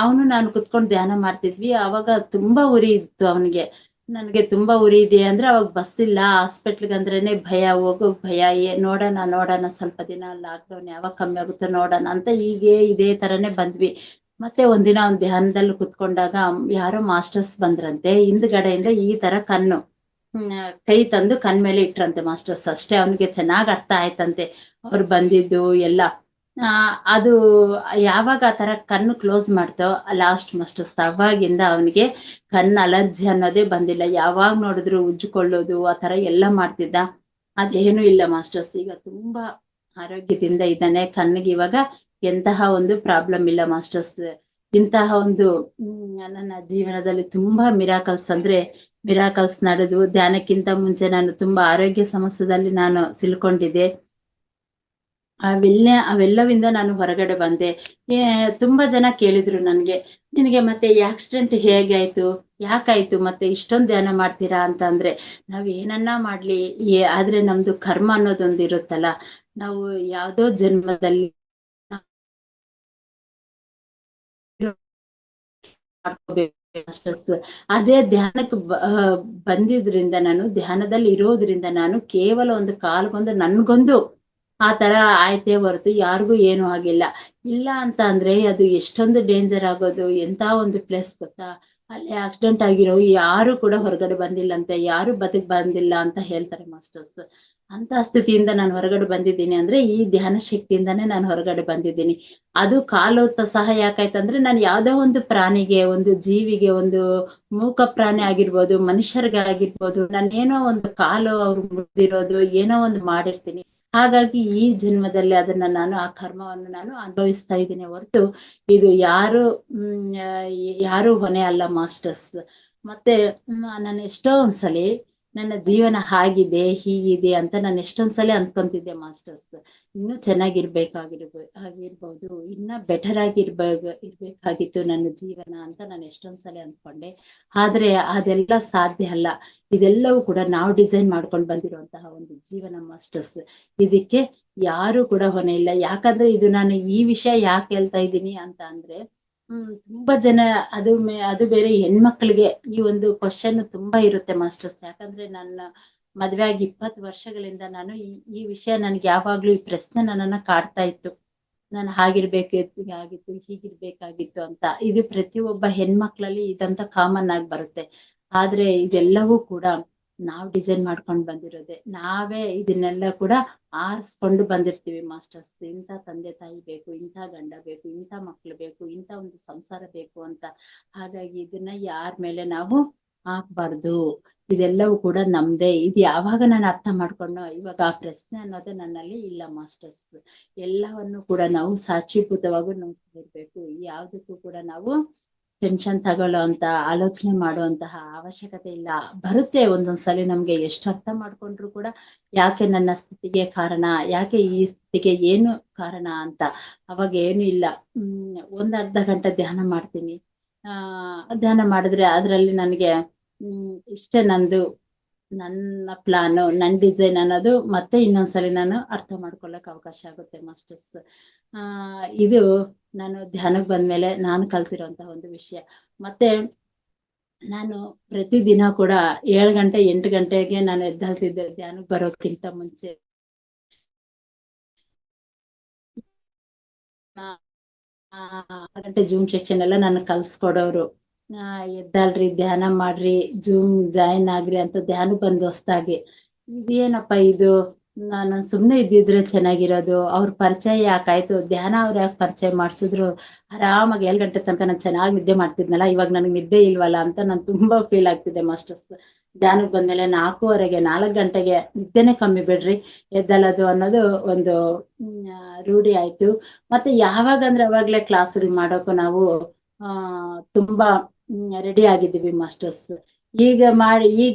ಅವನು ನಾನು ಕುತ್ಕೊಂಡ್ ಧ್ಯಾನ ಮಾಡ್ತಿದ್ವಿ. ಅವಾಗ ತುಂಬಾ ಉರಿ ಇತ್ತು ಅವನಿಗೆ. ನನ್ಗೆ ತುಂಬಾ ಉರಿ ಇದೆ ಅಂದ್ರೆ ಅವಾಗ ಬಸ್ ಇಲ್ಲ, ಹಾಸ್ಪಿಟ್ಲ್‌ಗೆ ಅಂದ್ರೇನೆ ಭಯ, ಹೋಗೋಕ್ ಭಯ. ನೋಡೋಣ ನೋಡೋಣ ಸ್ವಲ್ಪ ದಿನ ಲಾಕ್‌ಡೌನ್ ಯಾವಾಗ ಕಮ್ಮಿ ಆಗುತ್ತೋ ನೋಡೋಣ ಅಂತ ಹೀಗೆ ಇದೇ ತರಾನೇ ಬಂದ್ವಿ. ಮತ್ತೆ ಒಂದಿನ ಅವ್ನ್ ಧ್ಯಾನದಲ್ಲಿ ಕುತ್ಕೊಂಡಾಗ ಯಾರೋ ಮಾಸ್ಟರ್ಸ್ ಬಂದ್ರಂತೆ. ಹಿಂದ್ಗಡೆಯಿಂದ ಈ ತರ ಕೈ ತಂದು ಮೇಲೆ ಇಟ್ರಂತೆ ಮಾಸ್ಟರ್ಸ್. ಅಷ್ಟೇ, ಅವ್ನಿಗೆ ಚೆನ್ನಾಗ್ ಅರ್ಥ ಆಯ್ತಂತೆ ಅವ್ರು ಬಂದಿದ್ದು ಎಲ್ಲ. ಅದು ಯಾವಾಗ ಆ ತರ ಕಣ್ಣು ಕ್ಲೋಸ್ ಮಾಡ್ತೋ ಲಾಸ್ಟ್ ಮಾಸ್ಟರ್ಸ್, ಅವಾಗಿಂದ ಅವನಿಗೆ ಅಲರ್ಜಿ ಅನ್ನೋದೇ ಬಂದಿಲ್ಲ. ಯಾವಾಗ್ ನೋಡಿದ್ರು ಉಜ್ಜಿಕೊಳ್ಳೋದು ಆ ತರ ಎಲ್ಲ ಮಾಡ್ತಿದ್ದ. ಅದೇನು ಇಲ್ಲ ಮಾಸ್ಟರ್ಸ್. ಈಗ ತುಂಬಾ ಆರೋಗ್ಯದಿಂದ ಇದ್ದಾನೆ. ಕಣ್ಣಿಗೆ ಇವಾಗ ಎಂತಹ ಒಂದು ಪ್ರಾಬ್ಲಮ್ ಇಲ್ಲ ಮಾಸ್ಟರ್ಸ್. ಇಂತಹ ಒಂದು ನನ್ನ ಜೀವನದಲ್ಲಿ ತುಂಬಾ ಮಿರಾಕಲ್ಸ್ ಅಂದ್ರೆ ಮಿರಾಕಲ್ಸ್ ನಡೆದು, ಧ್ಯಾನಕ್ಕಿಂತ ಮುಂಚೆ ನಾನು ತುಂಬಾ ಆರೋಗ್ಯ ಸಮಸ್ಯೆದಲ್ಲಿ ನಾನು ಸಿಲ್ಕೊಂಡಿದ್ದೆ. ಅವೆಲ್ಲವಿಂದ ನಾನು ಹೊರಗಡೆ ಬಂದೆ. ತುಂಬಾ ಜನ ಕೇಳಿದ್ರು ನನ್ಗೆ, "ನಿನಗೆ ಮತ್ತೆ ಆಕ್ಸಿಡೆಂಟ್ ಹೇಗೆ ಆಯ್ತು? ಯಾಕಾಯ್ತು? ಮತ್ತೆ ಇಷ್ಟೊಂದ್ ಧ್ಯಾನ ಮಾಡ್ತೀರಾ?" ಅಂತ ಅಂದ್ರೆ, ನಾವ್ ಏನನ್ನ ಮಾಡ್ಲಿ, ಆದ್ರೆ ನಮ್ದು ಕರ್ಮ ಅನ್ನೋದೊಂದ್ ಇರುತ್ತಲ್ಲ. ನಾವು ಯಾವ್ದೋ ಜನ್ಮದಲ್ಲಿ ಮಾಡ್ಕೋಬೇಕು ಮಾಸ್ಟರ್ಸ್. ಅದೇ ಧ್ಯಾನಕ್ಕೆ ಬಂದಿದ್ರಿಂದ, ನಾನು ಧ್ಯಾನದಲ್ಲಿ ಇರೋದ್ರಿಂದ ನಾನು ಕೇವಲ ಒಂದು ಕಾಲ್ಗೊಂದು ನನ್ಗೊಂದು ಆ ತರ ಆಯ್ತೇ ಹೊರತು ಯಾರಿಗೂ ಏನು ಆಗಿಲ್ಲ. ಇಲ್ಲ ಅಂತ ಅಂದ್ರೆ ಅದು ಎಷ್ಟೊಂದು ಡೇಂಜರ್ ಆಗೋದು. ಎಂತ ಒಂದು ಪ್ಲೇಸ್ ಗೊತ್ತಾ? ಅಲ್ಲಿ ಆಕ್ಸಿಡೆಂಟ್ ಆಗಿರೋ ಯಾರು ಕೂಡ ಹೊರಗಡೆ ಬಂದಿಲ್ಲಂತೆ, ಯಾರು ಬಂದಿಲ್ಲ ಅಂತ ಹೇಳ್ತಾರೆ ಮಾಸ್ಟರ್ಸ್. ಅಂತ ಸ್ಥಿತಿಯಿಂದ ನಾನು ಹೊರಗಡೆ ಬಂದಿದ್ದೀನಿ ಅಂದ್ರೆ ಈ ಧ್ಯಾನ ಶಕ್ತಿಯಿಂದಾನೇ ನಾನು ಹೊರಗಡೆ ಬಂದಿದ್ದೀನಿ. ಅದು ಕಾಲೋತ್ತ ಸಹ ಯಾಕಾಯ್ತಂದ್ರೆ ನಾನು ಯಾವ್ದೋ ಒಂದು ಪ್ರಾಣಿಗೆ, ಒಂದು ಜೀವಿಗೆ, ಒಂದು ಮೂಕ ಪ್ರಾಣಿ ಆಗಿರ್ಬೋದು, ಮನುಷ್ಯರಿಗೆ ಆಗಿರ್ಬೋದು, ನಾನೇನೋ ಒಂದು ಕಾಲು ಅವ್ರು ಮುರಿದಿರೋದು ಏನೋ ಒಂದು ಮಾಡಿರ್ತೀನಿ. ಹಾಗಾಗಿ ಈ ಜನ್ಮದಲ್ಲಿ ಅದನ್ನ ನಾನು ಆ ಕರ್ಮವನ್ನು ನಾನು ಅನುಭವಿಸ್ತಾ ಇದ್ದೀನಿ ಹೊರತು ಇದು ಯಾರು ಹೊಣೆ ಅಲ್ಲ ಮಾಸ್ಟರ್ಸ್. ಮತ್ತೆ ನಾನು ಎಷ್ಟೋ ಒಂದ್ಸಲಿ ನನ್ನ ಜೀವನ ಹಾಗಿದೆ ಹೀಗಿದೆ ಅಂತ ನಾನು ಎಷ್ಟೊಂದ್ಸಲಿ ಅನ್ಕೊಂತಿದ್ದೆ ಮಾಸ್ಟರ್ಸ್. ಇನ್ನೂ ಆಗಿರ್ಬೋದು, ಇನ್ನ ಬೆಟರ್ ಇರ್ಬೇಕಾಗಿತ್ತು ನನ್ನ ಜೀವನ ಅಂತ ನಾನು ಎಷ್ಟೊಂದ್ಸಲಿ ಅನ್ಕೊಂಡೆ. ಆದ್ರೆ ಅದೆಲ್ಲ ಸಾಧ್ಯ ಅಲ್ಲ. ಇದೆಲ್ಲವೂ ಕೂಡ ನಾವು ಡಿಸೈನ್ ಮಾಡ್ಕೊಂಡು ಬಂದಿರುವಂತಹ ಒಂದು ಜೀವನ ಮಾಸ್ಟರ್ಸ್. ಇದಕ್ಕೆ ಯಾರು ಕೂಡ ಹೊಣೆ ಇಲ್ಲ. ಯಾಕಂದ್ರೆ ಇದು ನಾನು ಈ ವಿಷಯ ಯಾಕೆ ಹೇಳ್ತಾ ಇದ್ದೀನಿ ಅಂತ ಅಂದ್ರೆ ತುಂಬಾ ಜನ ಅದು ಬೇರೆ ಹೆಣ್ಮಕ್ಳಿಗೆ ಈ ಒಂದು ಕ್ವಶನ್ ತುಂಬಾ ಇರುತ್ತೆ ಮಾಸ್ಟರ್ಸ್. ಯಾಕಂದ್ರೆ ನನ್ನ ಮದ್ವೆ ಆಗಿ 20 ವರ್ಷಗಳಿಂದ ನಾನು ಈ ವಿಷಯ ನನ್ಗೆ ಯಾವಾಗ್ಲೂ ಈ ಪ್ರಶ್ನೆ ನನ್ನನ್ನ ಕಾಡ್ತಾ ಇತ್ತು. ನಾನು ಹೀಗಿರ್ಬೇಕಾಗಿತ್ತು ಅಂತ. ಇದು ಪ್ರತಿಯೊಬ್ಬ ಹೆಣ್ಮಕ್ಳಲ್ಲಿ ಇದಂತ ಕಾಮನ್ ಆಗಿ ಬರುತ್ತೆ. ಆದ್ರೆ ಇದೆಲ್ಲವೂ ಕೂಡ ನಾವ್ ಡಿಸೈನ್ ಮಾಡ್ಕೊಂಡ್ ಬಂದಿರೋದೆ. ನಾವೇ ಇದನ್ನೆಲ್ಲ ಕೂಡ ಆರಿಸ್ಕೊಂಡು ಬಂದಿರ್ತೀವಿ ಮಾಸ್ಟರ್ಸ್. ಇಂಥ ತಂದೆ ತಾಯಿ ಬೇಕು, ಇಂಥ ಗಂಡ ಬೇಕು, ಇಂಥ ಮಕ್ಳು ಬೇಕು, ಇಂಥ ಒಂದು ಸಂಸಾರ ಬೇಕು ಅಂತ. ಹಾಗಾಗಿ ಇದನ್ನ ಯಾರ ಮೇಲೆ ನಾವು ಹಾಕ್ಬಾರ್ದು. ಇದೆಲ್ಲವೂ ಕೂಡ ನಮ್ದೇ. ಇದು ಯಾವಾಗ ನಾನು ಅರ್ಥ ಮಾಡ್ಕೊಂಡೋ ಇವಾಗ ಆ ಪ್ರಶ್ನೆ ಅನ್ನೋದೇ ನನ್ನಲ್ಲಿ ಇಲ್ಲ ಮಾಸ್ಟರ್ಸ್. ಎಲ್ಲವನ್ನು ಕೂಡ ನಾವು ಸಾಕ್ಷೀಭೂತವಾಗಿ ನೋಡ್ತಿರ್ಬೇಕು. ಯಾವ್ದಕ್ಕೂ ಕೂಡ ನಾವು ಟೆನ್ಷನ್ ತಗೊಳ್ಳೋ ಅಂತ ಆಲೋಚನೆ ಮಾಡುವಂತಹ ಅವಶ್ಯಕತೆ ಇಲ್ಲ. ಬರುತ್ತೆ ಒಂದೊಂದ್ಸಲಿ ನಮ್ಗೆ ಎಷ್ಟು ಅರ್ಥ ಮಾಡ್ಕೊಂಡ್ರು ಕೂಡ ಯಾಕೆ ನನ್ನ ಸ್ಥಿತಿಗೆ ಕಾರಣ, ಯಾಕೆ ಈ ಸ್ಥಿತಿಗೆ ಏನು ಕಾರಣ ಅಂತ. ಅವಾಗ ಏನು ಇಲ್ಲ, ಅರ್ಧ ಗಂಟೆ ಧ್ಯಾನ ಮಾಡ್ತೀನಿ. ಧ್ಯಾನ ಮಾಡಿದ್ರೆ ಅದ್ರಲ್ಲಿ ನನಗೆ ಇಷ್ಟೇ ನನ್ನ ಪ್ಲಾನು, ನನ್ನ ಡಿಸೈನ್ ಅನ್ನೋದು ಮತ್ತೆ ಇನ್ನೊಂದ್ಸಲಿ ನಾನು ಅರ್ಥ ಮಾಡ್ಕೊಳಕ್ ಅವಕಾಶ ಆಗುತ್ತೆ ಮಾಸ್ಟರ್ಸ್. ಇದು ನಾನು ಧ್ಯಾನಕ್ಕೆ ಬಂದ್ಮೇಲೆ ನಾನು ಕಲ್ತಿರೋಂತಹ ಒಂದು ವಿಷಯ. ಮತ್ತೆ ನಾನು ಪ್ರತಿದಿನ ಕೂಡ 7 ಗಂಟೆ 8 ಗಂಟೆಗೆ ನಾನು ಎದ್ದೇಳ್ತಿದ್ದೆ ಧ್ಯಾನಕ್ಕೆ ಬರೋಕ್ಕಿಂತ ಮುಂಚೆ. 6 ಗಂಟೆ ಜೂಮ್ ಸೆಕ್ಷನ್ ಎಲ್ಲ ನನ್ನ ಕಲ್ಸ್ಕೊಡೋರು. ಎದ್ದಲ್ರಿ, ಧ್ಯಾನ ಮಾಡ್ರಿ, ಜೂಮ್ ಜಾಯಿನ್ ಆಗ್ರಿ ಅಂತ ಧ್ಯಾನ ಬಂದು ಹೊಸ್ದಾಗಿ. ಇದೇನಪ್ಪ ಇದು, ನಾನು ಸುಮ್ನೆ ಇದ್ದಿದ್ರೆ ಚೆನ್ನಾಗಿರೋದು. ಅವ್ರ ಪರಿಚಯ ಯಾಕಾಯ್ತು, ಧ್ಯಾನ ಅವ್ರು ಯಾಕೆ ಪರಿಚಯ ಮಾಡ್ಸಿದ್ರು, ಆರಾಮಾಗಿ 7 ಗಂಟೆ ತನಕ ನಾನು ಚೆನ್ನಾಗಿ ನಿದ್ದೆ ಮಾಡ್ತಿದ್ನಲ್ಲ, ಇವಾಗ ನನಗೆ ನಿದ್ದೆ ಇಲ್ವಲ್ಲ ಅಂತ ನಾನು ತುಂಬಾ ಫೀಲ್ ಆಗ್ತಿದ್ದೆ ಮಾಸ್ಟರ್ಸ್. ಧ್ಯಾನಕ್ಕೆ ಬಂದ್ಮೇಲೆ 4 ಗಂಟೆಗೆ ನಿದ್ದೆನೆ ಕಮ್ಮಿ ಬಿಡ್ರಿ ಎದ್ದಲ್ಲದು ಅನ್ನೋದು ಒಂದು ರೂಢಿ ಆಯ್ತು. ಮತ್ತೆ ಯಾವಾಗಂದ್ರೆ ಅವಾಗ್ಲೇ ಕ್ಲಾಸ್ಗಳು ಮಾಡೋಕು ನಾವು ತುಂಬಾ ರೆಡಿ ಆಗಿದ್ದೀವಿ ಮಾಸ್ಟರ್ಸ್. ಈಗ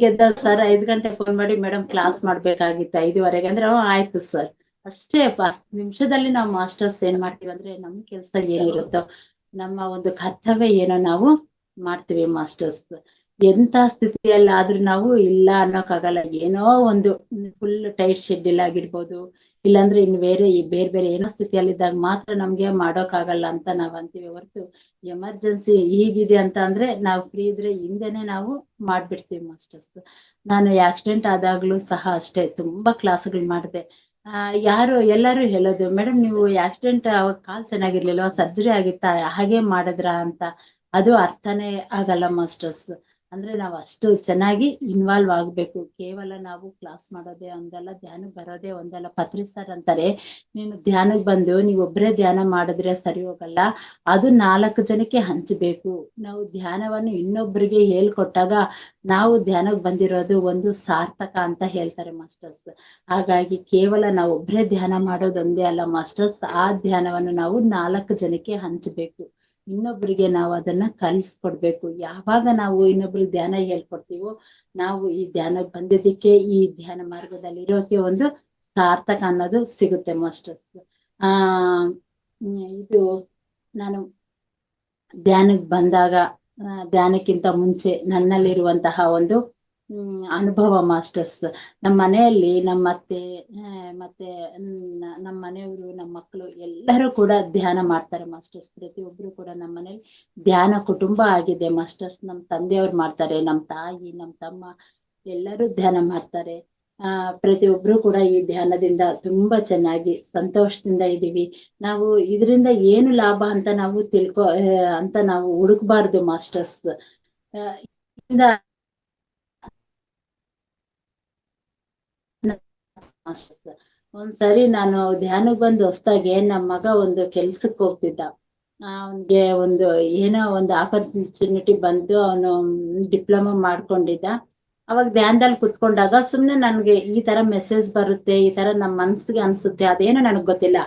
ಎದ್ದಾಗ ಸರ್ 5 ಗಂಟೆ ಫೋನ್ ಮಾಡಿ ಮೇಡಮ್ ಕ್ಲಾಸ್ ಮಾಡ್ಬೇಕಾಗಿತ್ತು 5:15 ಅಂದ್ರೆ ಆಯ್ತು ಸರ್. ಅಷ್ಟೇ 10 ನಿಮಿಷದಲ್ಲಿ ನಾವು ಮಾಸ್ಟರ್ಸ್ ಏನ್ ಮಾಡ್ತೀವಿ ಅಂದ್ರೆ ನಮ್ ಕೆಲ್ಸ ಏನಿರುತ್ತೋ, ನಮ್ಮ ಒಂದು ಕರ್ತವ್ಯ ಏನೋ ನಾವು ಮಾಡ್ತೀವಿ ಮಾಸ್ಟರ್ಸ್. ಎಂತ ಸ್ಥಿತಿಯಲ್ಲಾದ್ರೂ ನಾವು ಇಲ್ಲ ಅನ್ನೋಕ್ಕಾಗಲ್ಲ. ಏನೋ ಒಂದು ಫುಲ್ ಟೈಟ್ ಶೆಡ್ಯೂಲ್ ಆಗಿರ್ಬೋದು, ಇಲ್ಲಾಂದ್ರೆ ಇನ್ನು ಬೇರೆ ಏನೋ ಸ್ಥಿತಿಯಲ್ಲಿದ್ದಾಗ ಮಾತ್ರ ನಮ್ಗೆ ಮಾಡೋಕ್ಕಾಗಲ್ಲ ಅಂತ ನಾವ್ ಅಂತೀವಿ ಹೊರತು, ಎಮರ್ಜೆನ್ಸಿ ಹೀಗಿದೆ ಅಂತ ಅಂದ್ರೆ ನಾವು ಫ್ರೀ ಇದ್ರೆ ಹಿಂದೆನೆ ನಾವು ಮಾಡ್ಬಿಡ್ತೀವಿ ಮಾಸ್ಟರ್ಸ್. ನಾನು ಆಕ್ಸಿಡೆಂಟ್ ಆದಾಗ್ಲೂ ಸಹ ಅಷ್ಟೇ ತುಂಬಾ ಕ್ಲಾಸ್ಗಳು ಮಾಡಿದೆ. ಎಲ್ಲರೂ ಹೇಳೋದು, ಮೇಡಮ್ ನೀವು ಆಕ್ಸಿಡೆಂಟ್ ಅವಾಗ ಕಾಲ್ ಚೆನ್ನಾಗಿರ್ಲಿಲ್ವಾ, ಸರ್ಜರಿ ಆಗಿತ್ತಾ, ಹಾಗೆ ಮಾಡಿದ್ರ ಅಂತ. ಅದು ಅರ್ಥನೇ ಆಗಲ್ಲ ಮಾಸ್ಟರ್ಸ್. ಅಂದ್ರೆ ನಾವು ಅಷ್ಟು ಚೆನ್ನಾಗಿ ಇನ್ವಾಲ್ವ್ ಆಗ್ಬೇಕು. ಕೇವಲ ನಾವು ಕ್ಲಾಸ್ ಮಾಡೋದೇ ಒಂದಲ್ಲ, ಧ್ಯಾನಕ್ಕೆ ಬರೋದೇ ಒಂದಲ್ಲ. ಪತ್ರಿ ಸರ್ ಅಂತಾರೆ, ನೀನು ಧ್ಯಾನಕ್ಕೆ ಬಂದು ನೀವೊಬ್ರೇ ಧ್ಯಾನ ಮಾಡಿದ್ರೆ ಸರಿ ಹೋಗಲ್ಲ, ಅದು 4 ಜನಕ್ಕೆ ಹಂಚಬೇಕು. ನಾವು ಧ್ಯಾನವನ್ನು ಇನ್ನೊಬ್ರಿಗೆ ಹೇಳ್ಕೊಟ್ಟಾಗ ನಾವು ಧ್ಯಾನಕ್ಕೆ ಬಂದಿರೋದು ಒಂದು ಸಾರ್ಥಕ ಅಂತ ಹೇಳ್ತಾರೆ ಮಾಸ್ಟರ್ಸ್. ಹಾಗಾಗಿ ಕೇವಲ ನಾವು ಒಬ್ರೇ ಧ್ಯಾನ ಮಾಡೋದೊಂದೇ ಅಲ್ಲ ಮಾಸ್ಟರ್ಸ್, ಆ ಧ್ಯಾನವನ್ನು ನಾವು 4 ಜನಕ್ಕೆ ಹಂಚಬೇಕು. ಇನ್ನೊಬ್ರಿಗೆ ನಾವು ಅದನ್ನ ಕಲಿಸ್ಕೊಡ್ಬೇಕು. ಯಾವಾಗ ನಾವು ಇನ್ನೊಬ್ರಿಗೆ ಧ್ಯಾನ ಹೇಳ್ಕೊಡ್ತೀವೋ, ನಾವು ಈ ಧ್ಯಾನಕ್ಕೆ ಬಂದಿದ್ದಕ್ಕೆ, ಈ ಧ್ಯಾನ ಮಾರ್ಗದಲ್ಲಿ ಇರೋಕೆ ಒಂದು ಸಾರ್ಥಕ ಅನ್ನೋದು ಸಿಗುತ್ತೆ ಮಾಸ್ಟರ್ಸ್. ಇದು ನಾನು ಧ್ಯಾನಕ್ಕೆ ಬಂದಾಗ, ಧ್ಯಾನಕ್ಕಿಂತ ಮುಂಚೆ ನನ್ನಲ್ಲಿರುವಂತಹ ಒಂದು ಅನುಭವ ಮಾಸ್ಟರ್ಸ್. ನಮ್ಮ ಮನೆಯಲ್ಲಿ ನಮ್ಮ ಅತ್ತೆ ಮತ್ತೆ ನಮ್ಮ ಮನೆಯವರು, ನಮ್ಮ ಮಕ್ಕಳು ಎಲ್ಲರೂ ಕೂಡ ಧ್ಯಾನ ಮಾಡ್ತಾರೆ ಮಾಸ್ಟರ್ಸ್. ಪ್ರತಿಯೊಬ್ರು ಕೂಡ ನಮ್ಮ ಮನೇಲಿ ಧ್ಯಾನ ಕುಟುಂಬ ಆಗಿದೆ ಮಾಸ್ಟರ್ಸ್. ನಮ್ಮ ತಂದೆಯವ್ರು ಮಾಡ್ತಾರೆ, ನಮ್ಮ ತಾಯಿ, ನಮ್ಮ ತಮ್ಮ ಎಲ್ಲರೂ ಧ್ಯಾನ ಮಾಡ್ತಾರೆ. ಪ್ರತಿಯೊಬ್ರು ಕೂಡ ಈ ಧ್ಯಾನದಿಂದ ತುಂಬಾ ಚೆನ್ನಾಗಿ ಸಂತೋಷದಿಂದ ಇದೀವಿ. ನಾವು ಇದರಿಂದ ಏನು ಲಾಭ ಅಂತ ನಾವು ಅಂತ ನಾವು ಹುಡುಕ್ಬಾರ್ದು ಮಾಸ್ಟರ್ಸ್. ಇಂದ ಒಂದ್ಸರಿ ನಾನು ಧ್ಯಾನಕ್ ಬಂದು ಹೊಸ್ದಾಗೆ ನಮ್ ಮಗ ಒಂದು ಕೆಲ್ಸಕ್ ಹೋಗ್ತಿದ್ದ. ಅವ್ನ್ಗೆ ಒಂದು ಏನೋ ಒಂದು ಆಪರ್ಚುನಿಟಿ ಬಂತು. ಅವನು ಡಿಪ್ಲೊಮಾ ಮಾಡ್ಕೊಂಡಿದ್ದ. ಅವಾಗ ಧ್ಯಾನದಲ್ಲಿ ಕುತ್ಕೊಂಡಾಗ ಸುಮ್ನೆ ನನ್ಗೆ ಈ ತರ ಮೆಸೇಜ್ ಬರುತ್ತೆ, ಈ ತರ ನಮ್ ಮನ್ಸಿಗೆ ಅನ್ಸುತ್ತೆ, ಅದೇನೋ ನನಗ್ ಗೊತ್ತಿಲ್ಲ.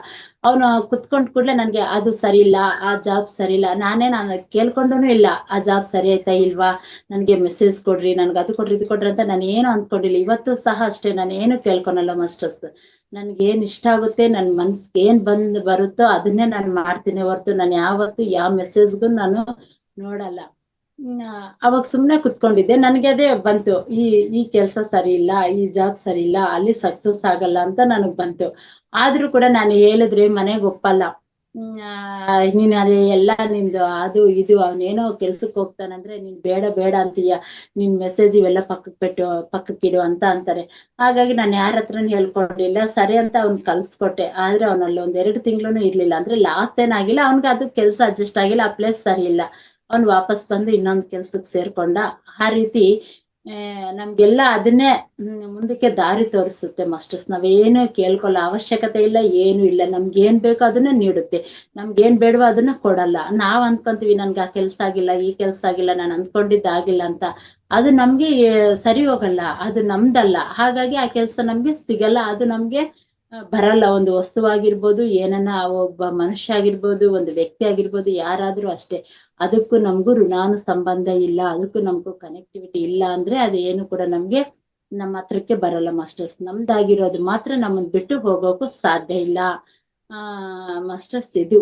ಅವನು ಕುತ್ಕೊಂಡ್ ಕೂಡ್ಲೆ ನನ್ಗೆ ಅದು ಸರಿ ಇಲ್ಲ, ಆ ಜಾಬ್ ಸರಿ ಇಲ್ಲ. ನಾನು ಕೇಳ್ಕೊಂಡೂನು ಇಲ್ಲ, ಆ ಜಾಬ್ ಸರಿ ಆಯ್ತಾ ಇಲ್ವಾ, ನನ್ಗೆ ಮೆಸೇಜ್ ಕೊಡ್ರಿ, ನನ್ಗೆ ಅದು ಕೊಡ್ರಿ, ಇದು ಕೊಡ್ರಿ ಅಂತ ನಾನು ಏನು ಅಂದ್ಕೊಂಡಿಲ್ಲ. ಇವತ್ತು ಸಹ ಅಷ್ಟೇ, ನಾನು ಏನು ಕೇಳ್ಕೊನಲ್ಲ ಮಾಸ್ಟರ್ಸ್. ನನ್ಗೆ ಏನ್ ಇಷ್ಟ ಆಗುತ್ತೆ, ನನ್ ಮನ್ಸ್ಗೆ ಏನ್ ಬರುತ್ತೋ ಅದನ್ನೇ ನಾನು ಮಾಡ್ತೀನಿ ಹೊರ್ತು ನಾನು ಯಾವತ್ತು ಯಾವ ಮೆಸೇಜ್ಗೂ ನಾನು ನೋಡಲ್ಲ. ಅವಾಗ ಸುಮ್ನೆ ಕುತ್ಕೊಂಡಿದ್ದೆ. ನನ್ಗೆ ಅದೇ ಬಂತು, ಈ ಕೆಲ್ಸ ಸರಿ ಇಲ್ಲ, ಈ ಜಾಬ್ ಸರಿ ಇಲ್ಲ, ಅಲ್ಲಿ ಸಕ್ಸಸ್ ಆಗಲ್ಲ ಅಂತ ನನಗ್ ಬಂತು. ಆದ್ರೂ ಕೂಡ ನಾನು ಹೇಳಿದ್ರೆ ಮನೆಗ್ ಒಪ್ಪಲ್ಲ. ನೀನ್ ಅದೇ ಎಲ್ಲ ನಿಂದು ಅದು ಇದು, ಅವನೇನೋ ಕೆಲ್ಸಕ್ ಹೋಗ್ತಾನಂದ್ರೆ ನೀನ್ ಬೇಡ ಬೇಡ ಅಂತೀಯ, ನಿನ್ ಮೆಸೇಜ್ ಇವೆಲ್ಲ ಪಕ್ಕಕ್ಕಿಡು ಅಂತ ಅಂತಾರೆ. ಹಾಗಾಗಿ ನಾನು ಯಾರ ಹತ್ರನು ಹೇಳ್ಕೊಂಡಿಲ್ಲ. ಸರಿ ಅಂತ ಅವ್ನ್ ಕಲ್ಸ್ಕೊಟ್ಟೆ. ಆದ್ರೆ ಅವನಲ್ಲಿ ಒಂದ್ 2 ತಿಂಗ್ಳುನು ಇರ್ಲಿಲ್ಲ. ಅಂದ್ರೆ ಲಾಸ್ ಏನಾಗಿಲ್ಲ, ಅವ್ನ್ಗೆ ಅದು ಕೆಲ್ಸ ಅಡ್ಜಸ್ಟ್ ಆಗಿಲ್ಲ, ಆ ಪ್ಲೇಸ್ ಸರಿ ಇಲ್ಲ. ಅವ್ನ್ ವಾಪಸ್ ಬಂದು ಇನ್ನೊಂದ್ ಕೆಲ್ಸಕ್ ಸೇರ್ಕೊಂಡ. ಆ ರೀತಿ ನಮ್ಗೆಲ್ಲ ಅದನ್ನೇ ಮುಂದಕ್ಕೆ ದಾರಿ ತೋರಿಸುತ್ತೆ ಮಾಸ್ಟರ್ಸ್. ನಾವೇನು ಕೇಳ್ಕೊಲ್ಲ, ಅವಶ್ಯಕತೆ ಇಲ್ಲ, ಏನು ಇಲ್ಲ. ನಮ್ಗೇನ್ ಬೇಕೋ ಅದನ್ನ ನೀಡುತ್ತೆ, ನಮ್ಗೇನ್ ಬೇಡವೋ ಅದನ್ನ ಕೊಡಲ್ಲ. ನಾವ್ ಅಂದ್ಕೊಂತೀವಿ ನನ್ಗೆ ಆ ಕೆಲ್ಸ ಆಗಿಲ್ಲ, ಈ ಕೆಲ್ಸ ಆಗಿಲ್ಲ, ನಾನ್ ಅನ್ಕೊಂಡಿದ್ದಾಗಿಲ್ಲ ಅಂತ. ಅದು ನಮ್ಗೆ ಸರಿ ಹೋಗಲ್ಲ, ಅದು ನಮ್ದಲ್ಲ. ಹಾಗಾಗಿ ಆ ಕೆಲ್ಸ ನಮ್ಗೆ ಸಿಗಲ್ಲ, ಅದು ನಮ್ಗೆ ಬರಲ್ಲ. ಒಂದು ವಸ್ತುವಾಗಿರ್ಬೋದು, ಏನನ್ನ ಒಬ್ಬ ಮನುಷ್ಯ ಆಗಿರ್ಬೋದು, ಒಂದು ವ್ಯಕ್ತಿ ಆಗಿರ್ಬೋದು, ಯಾರಾದ್ರೂ ಅಷ್ಟೇ. ಅದಕ್ಕೂ ನಮ್ಗೂ ಋಣಾನು ಸಂಬಂಧ ಇಲ್ಲ, ಅದಕ್ಕೂ ನಮ್ಗೂ ಕನೆಕ್ಟಿವಿಟಿ ಇಲ್ಲ ಅಂದ್ರೆ ಅದೇನು ಕೂಡ ನಮ್ಗೆ ನಮ್ಮ ಹತ್ರಕ್ಕೆ ಬರಲ್ಲ ಮಾಸ್ಟರ್ಸ್. ನಮ್ದಾಗಿರೋದು ಮಾತ್ರ ನಮ್ಮನ್ ಬಿಟ್ಟು ಹೋಗೋಕು ಸಾಧ್ಯ ಇಲ್ಲ. ಮಾಸ್ಟರ್ಸ್ ಇದು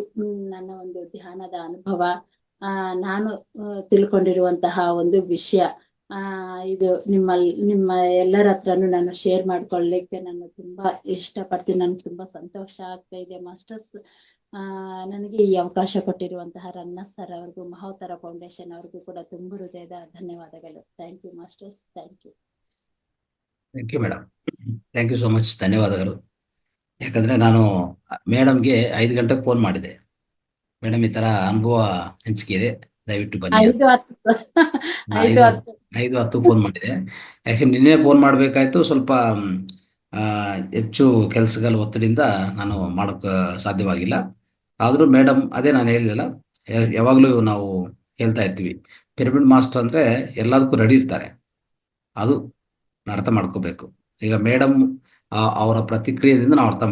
ನನ್ನ ಒಂದು ಧ್ಯಾನದ ಅನುಭವ. ನಾನು ತಿಳ್ಕೊಂಡಿರುವಂತಹ ಒಂದು ವಿಷಯ. ಇದು ನಿಮ್ಮ ಎಲ್ಲರ ಹತ್ರನು ನಾನು ಶೇರ್ ಮಾಡ್ಕೊಳ್ಳಿಕ್ಕೆ ನಾನು ತುಂಬಾ ಇಷ್ಟಪಡ್ತೀನಿ. ನನ್ಗೆ ತುಂಬಾ ಸಂತೋಷ ಆಗ್ತಾ ಇದೆ ಮಾಸ್ಟರ್ಸ್. ನನಗೆ ಈ ಅವಕಾಶ ಕೊಟ್ಟಿರುವಂತಹ ರನ್ನ ಸರ್ ಅವ್ರಿಗೂ, ಮಹೋತ್ತರ ಫೌಂಡೇಶನ್ ಅವ್ರಿಗೂ ಕೂಡ ತುಂಬ ಹೃದಯದ ಧನ್ಯವಾದಗಳು. Thank you masters, thank you. Thank you madam, thank you so much, ಧನ್ಯವಾದಗಳು. ಯಾಕಂದ್ರೆ ನಾನು ಮೇಡಮ್ಗೆ 5 ಗಂಟೆಗೆ ಫೋನ್ ಮಾಡಿದೆ. ಮೇಡಮ್ ಈ ತರ ಅನುಭವ ಹಂಚಿಕೆ ಇದೆ, ದಯವಿಟ್ಟು ಬನ್ನಿ ಅಂತ. 5:10 ಫೋನ್ ಮಾಡಿದೆ. ಯಾಕೆ ನಿನ್ನೆ ಫೋನ್ ಮಾಡ್ಬೇಕಾಯ್ತು, ಸ್ವಲ್ಪ ಹೆಚ್ಚು ಕೆಲಸಗಳ ಒತ್ತಡಿಯಿಂದ ನಾನು ಮಾಡೋಕ್ಕೆ ಸಾಧ್ಯವಾಗಿಲ್ಲ. ಆದರೂ ಮೇಡಮ್, ಅದೇ ನಾನು ಹೇಳಿದೆಲ್ಲ, ಯಾವಾಗಲೂ ನಾವು ಹೇಳ್ತಾ ಇರ್ತೀವಿ, ಪಿರಮಿಡ್ ಮಾಸ್ಟರ್ ಅಂದರೆ ಎಲ್ಲದಕ್ಕೂ ರೆಡಿ ಇರ್ತಾರೆ. ಅದು ಅರ್ಥ ಮಾಡ್ಕೋಬೇಕು. ಈಗ ಮೇಡಮ್ ಅವರ ಪ್ರತಿಕ್ರಿಯೆಯಿಂದ ನಾವು ಅರ್ಥ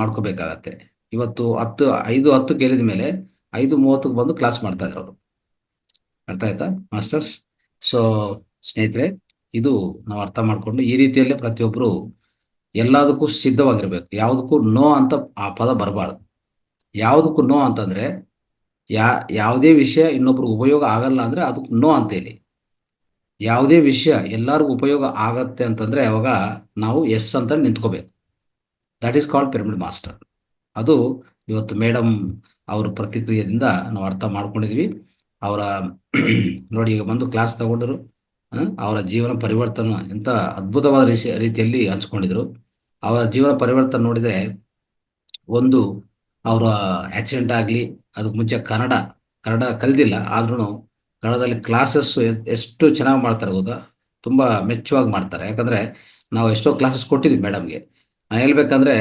ಮಾಡ್ಕೋಬೇಕಾಗತ್ತೆ. ಇವತ್ತು 5:10 ಕೇಳಿದ ಮೇಲೆ 5:30 ಬಂದು ಕ್ಲಾಸ್ ಮಾಡ್ತಾ ಇದ್ರು ಅವರು. ಅರ್ಥ ಆಯ್ತಾ ಮಾಸ್ಟರ್ಸ್? ಸೊ ಸ್ನೇಹಿತರೆ, ಇದು ನಾವು ಅರ್ಥ ಮಾಡಿಕೊಂಡು ಈ ರೀತಿಯಲ್ಲೇ ಪ್ರತಿಯೊಬ್ಬರು ಎಲ್ಲದಕ್ಕೂ ಸಿದ್ಧವಾಗಿರ್ಬೇಕು. ಯಾವುದಕ್ಕೂ ನೋ ಅಂತ ಆ ಪದ ಬರಬಾರ್ದು. ಯಾವುದಕ್ಕೂ ನೋ ಅಂತಂದ್ರೆ ಯಾವುದೇ ವಿಷಯ ಇನ್ನೊಬ್ರಿಗೆ ಉಪಯೋಗ ಆಗಲ್ಲ ಅಂದ್ರೆ ಅದಕ್ಕೆ ನೋ ಅಂತೇಳಿ. ಯಾವುದೇ ವಿಷಯ ಎಲ್ಲರಿಗೂ ಉಪಯೋಗ ಆಗತ್ತೆ ಅಂತಂದ್ರೆ ಅವಾಗ ನಾವು ಎಸ್ ಅಂತ ನಿಂತ್ಕೋಬೇಕು. That is called pyramid master. ಅದು ಇವತ್ತು ಮೇಡಮ್ ಅವ್ರ ಪ್ರತಿಕ್ರಿಯೆಯಿಂದ ನಾವು ಅರ್ಥ ಮಾಡ್ಕೊಂಡಿದ್ವಿ. ಅವರ ನೋಡಿ, ಈಗ ಬಂದು ಕ್ಲಾಸ್ ತಗೊಂಡರು, ಅವರ ಜೀವನ ಪರಿವರ್ತನೆ ಎಂತ ಅದ್ಭುತವಾದ ರೀತಿಯಲ್ಲಿ ಹಂಚ್ಕೊಂಡಿದ್ರು. ಅವರ ಜೀವನ ಪರಿವರ್ತನೆ ನೋಡಿದರೆ, ಒಂದು ಅವರ ಆಕ್ಸಿಡೆಂಟ್ ಆಗಲಿ, ಅದಕ್ಕೆ ಮುಂಚೆ ಕನ್ನಡ ಕಲಿದಿಲ್ಲ, ಆದ್ರೂ ಕನ್ನಡದಲ್ಲಿ ಕ್ಲಾಸಸ್ ಎಷ್ಟು ಚೆನ್ನಾಗಿ ಮಾಡ್ತಾರೆ ಗೊತ್ತಾ, ತುಂಬ ಮೆಚ್ಚುವಾಗಿ ಮಾಡ್ತಾರೆ. ಯಾಕಂದರೆ ನಾವು ಎಷ್ಟೋ ಕ್ಲಾಸಸ್ ಕೊಟ್ಟಿದ್ವಿ ಮೇಡಮ್ಗೆ. ನಾನು ಹೇಳ್ಬೇಕಂದ್ರೆ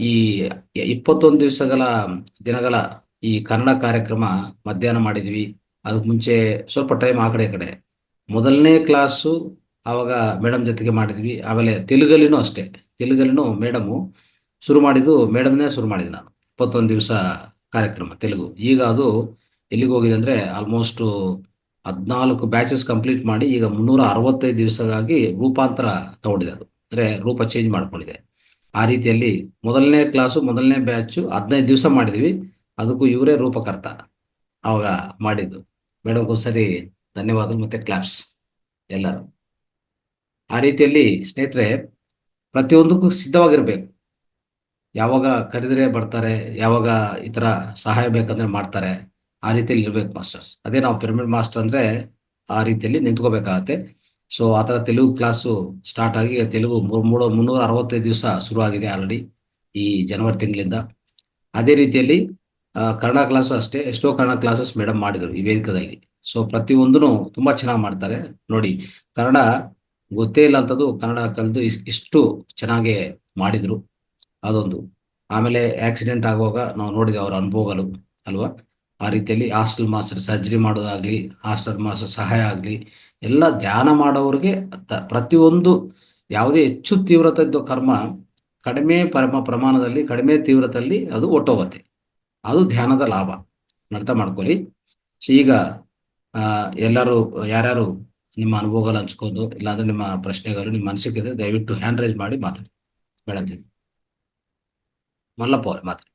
ಈ 21 ದಿನಗಳ ಈ ಕನ್ನಡ ಕಾರ್ಯಕ್ರಮ ಮಧ್ಯಾಹ್ನ ಮಾಡಿದ್ವಿ. ಅದಕ್ಕೆ ಮುಂಚೆ ಸ್ವಲ್ಪ ಟೈಮ್ ಆ ಕಡೆ ಮೊದಲನೇ ಕ್ಲಾಸು ಆವಾಗ ಮೇಡಮ್ ಜೊತೆಗೆ ಮಾಡಿದ್ವಿ. ಆಮೇಲೆ ತೆಲುಗಲ್ಲಿನೂ ಅಷ್ಟೇ, ತೆಲುಗಲ್ಲಿನೂ ಮೇಡಮು ಶುರು ಮಾಡಿದ್ದು, ಮೇಡಮ್ನೇ ಶುರು ಮಾಡಿದ್ದೆ ನಾನು 21 ದಿವಸ ಕಾರ್ಯಕ್ರಮ ತೆಲುಗು. ಈಗ ಅದು ಎಲ್ಲಿಗೆ ಹೋಗಿದೆ ಅಂದರೆ ಆಲ್ಮೋಸ್ಟು 14 ಬ್ಯಾಚಸ್ ಕಂಪ್ಲೀಟ್ ಮಾಡಿ ಈಗ 365 ದಿವಸಗಾಗಿ ರೂಪಾಂತರ ತಗೊಂಡಿದೆ. ಅದು ಅಂದರೆ ರೂಪ ಚೇಂಜ್ ಮಾಡ್ಕೊಂಡಿದೆ. ಆ ರೀತಿಯಲ್ಲಿ ಮೊದಲನೇ ಕ್ಲಾಸು, ಮೊದಲನೇ ಬ್ಯಾಚು 15 ದಿವಸ ಮಾಡಿದ್ವಿ. ಅದಕ್ಕೂ ಇವರೇ ರೂಪಕರ್ತ ಅವಾಗ ಮಾಡಿದ್ದು. ಮೇಡಮ್ಗೊಂದ್ಸರಿ ಧನ್ಯವಾದಗಳು ಮತ್ತು ಕ್ಲಾಪ್ಸ್ ಎಲ್ಲರೂ. ಆ ರೀತಿಯಲ್ಲಿ ಸ್ನೇಹಿತರೆ, ಪ್ರತಿಯೊಂದಕ್ಕೂ ಸಿದ್ಧವಾಗಿರ್ಬೇಕು. ಯಾವಾಗ ಕರೆದರೆ ಬರ್ತಾರೆ, ಯಾವಾಗ ಈ ಥರ ಸಹಾಯ ಬೇಕಂದ್ರೆ ಮಾಡ್ತಾರೆ. ಆ ರೀತಿಯಲ್ಲಿ ಇರ್ಬೇಕು ಮಾಸ್ಟರ್ಸ್. ಅದೇ ನಾವು ಪಿರಮಿಡ್ ಮಾಸ್ಟರ್ ಅಂದರೆ ಆ ರೀತಿಯಲ್ಲಿ ನಿಂತ್ಕೋಬೇಕಾಗತ್ತೆ. ಸೊ ಆ ಥರ ತೆಲುಗು ಕ್ಲಾಸು ಸ್ಟಾರ್ಟ್ ಆಗಿ ತೆಲುಗು 365 ದಿವಸ ಶುರು ಆಗಿದೆ ಆಲ್ರೆಡಿ ಈ ಜನವರಿ ತಿಂಗಳಿಂದ. ಅದೇ ರೀತಿಯಲ್ಲಿ ಕನ್ನಡ ಕ್ಲಾಸು ಅಷ್ಟೇ, ಎಷ್ಟೋ ಕನ್ನಡ ಕ್ಲಾಸಸ್ ಮೇಡಮ್ ಮಾಡಿದರು ಈ ವೇದಿಕದಲ್ಲಿ. ಸೊ ಪ್ರತಿಯೊಂದೂ ತುಂಬಾ ಚೆನ್ನಾಗಿ ಮಾಡ್ತಾರೆ ನೋಡಿ. ಕನ್ನಡ ಗೊತ್ತೇ ಇಲ್ಲ ಅಂತದ್ದು ಕನ್ನಡ ಕಲಿತು ಇಷ್ಟು ಚೆನ್ನಾಗಿ ಮಾಡಿದ್ರು ಅದೊಂದು. ಆಮೇಲೆ ಆಕ್ಸಿಡೆಂಟ್ ಆಗುವಾಗ ನಾವು ನೋಡಿದ್ವಿ ಅವರ ಅನುಭವಗಳು ಅಲ್ವಾ. ಆ ರೀತಿಯಲ್ಲಿ ಹಾಸ್ಟೆಲ್ ಮಾಸ್ಟರ್ ಸರ್ಜರಿ ಮಾಡೋದಾಗ್ಲಿ, ಹಾಸ್ಟೆಲ್ ಮಾಸ್ಟರ್ ಸಹಾಯ ಆಗಲಿ, ಎಲ್ಲ ಧ್ಯಾನ ಮಾಡೋರಿಗೆ ಪ್ರತಿಯೊಂದು ಯಾವುದೇ ಹೆಚ್ಚು ತೀವ್ರತೆ ಇದ್ದ ಕರ್ಮ ಕಡಿಮೆ ಪ್ರಮಾಣದಲ್ಲಿ ಕಡಿಮೆ ತೀವ್ರತೆಯಲ್ಲಿ ಅದು ಒಟ್ಟೋಗುತ್ತೆ. ಅದು ಧ್ಯಾನದ ಲಾಭ, ಅರ್ಥ ಮಾಡ್ಕೊಳ್ಳಿ. ಸೊ ಈಗ ಎಲ್ಲರೂ ಯಾರ್ಯಾರು ನಿಮ್ಮ ಅನುಭವಗಳು ಹಂಚ್ಕೊಂಡು, ಇಲ್ಲಾಂದ್ರೆ ನಿಮ್ಮ ಪ್ರಶ್ನೆಗಳು ನಿಮ್ಮ ಮನಸ್ಸಿಗೆ ಇದ್ರೆ ದಯವಿಟ್ಟು ಹ್ಯಾಂಡ್ ರೈಸ್ ಮಾಡಿ ಮಾತಾಡಿ. ಮೇಡಮ್ ಮಲ್ಲಪ್ಪ ಅವ್ರೆ ಮಾತಾಡಿ.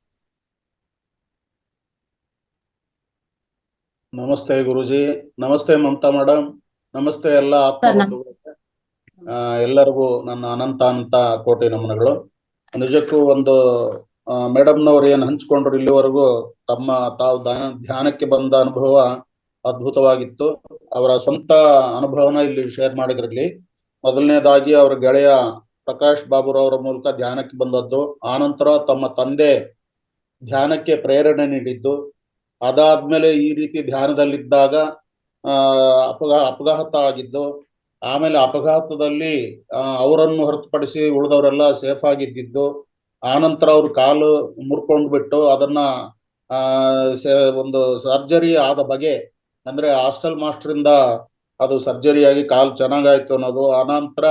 ನಮಸ್ತೆ ಗುರುಜಿ, ನಮಸ್ತೆ ಮಮತಾ ಮೇಡಮ್, ನಮಸ್ತೆ ಎಲ್ಲ ಆತ್ಮ ಬಂಧುಗಳಿಗೆ. ಎಲ್ಲರಿಗೂ ನನ್ನ ಅನಂತ ಕೋಟಿ ನಮನಗಳು. ನಿಜಕ್ಕೂ ಒಂದು ಮೇಡಮ್ನವ್ರು ಏನು ಹಂಚ್ಕೊಂಡ್ರು ಇಲ್ಲಿವರೆಗೂ ತಾವು ಧ್ಯಾನಕ್ಕೆ ಬಂದ ಅನುಭವ ಅದ್ಭುತವಾಗಿತ್ತು. ಅವರ ಸ್ವಂತ ಅನುಭವನ ಇಲ್ಲಿ ಶೇರ್ ಮಾಡಿದ್ರಲ್ಲಿ ಮೊದಲನೇದಾಗಿ ಅವರ ಗೆಳೆಯ ಪ್ರಕಾಶ್ ಬಾಬುರವರ ಮೂಲಕ ಧ್ಯಾನಕ್ಕೆ ಬಂದದ್ದು, ಆನಂತರ ತಮ್ಮ ತಂದೆ ಧ್ಯಾನಕ್ಕೆ ಪ್ರೇರಣೆ ನೀಡಿದ್ದು, ಅದಾದ್ಮೇಲೆ ಈ ರೀತಿ ಧ್ಯಾನದಲ್ಲಿದ್ದಾಗ ಅಪಘಾತ ಆಗಿದ್ದು, ಆಮೇಲೆ ಅಪಘಾತದಲ್ಲಿ ಅವರನ್ನು ಹೊರತುಪಡಿಸಿ ಉಳಿದವರೆಲ್ಲ ಸೇಫ್ ಆಗಿದ್ದಿದ್ದು, ಆನಂತರ ಅವ್ರ ಕಾಲು ಮುರ್ಕೊಂಡ್ಬಿಟ್ಟು ಅದನ್ನ ಒಂದು ಸರ್ಜರಿ ಆದ ಬಗೆ, ಅಂದ್ರೆ ಹಾಸ್ಟೆಲ್ ಮಾಸ್ಟರಿಂದ ಅದು ಸರ್ಜರಿಯಾಗಿ ಕಾಲು ಚೆನ್ನಾಗಾಯ್ತು ಅನ್ನೋದು. ಆನಂತರ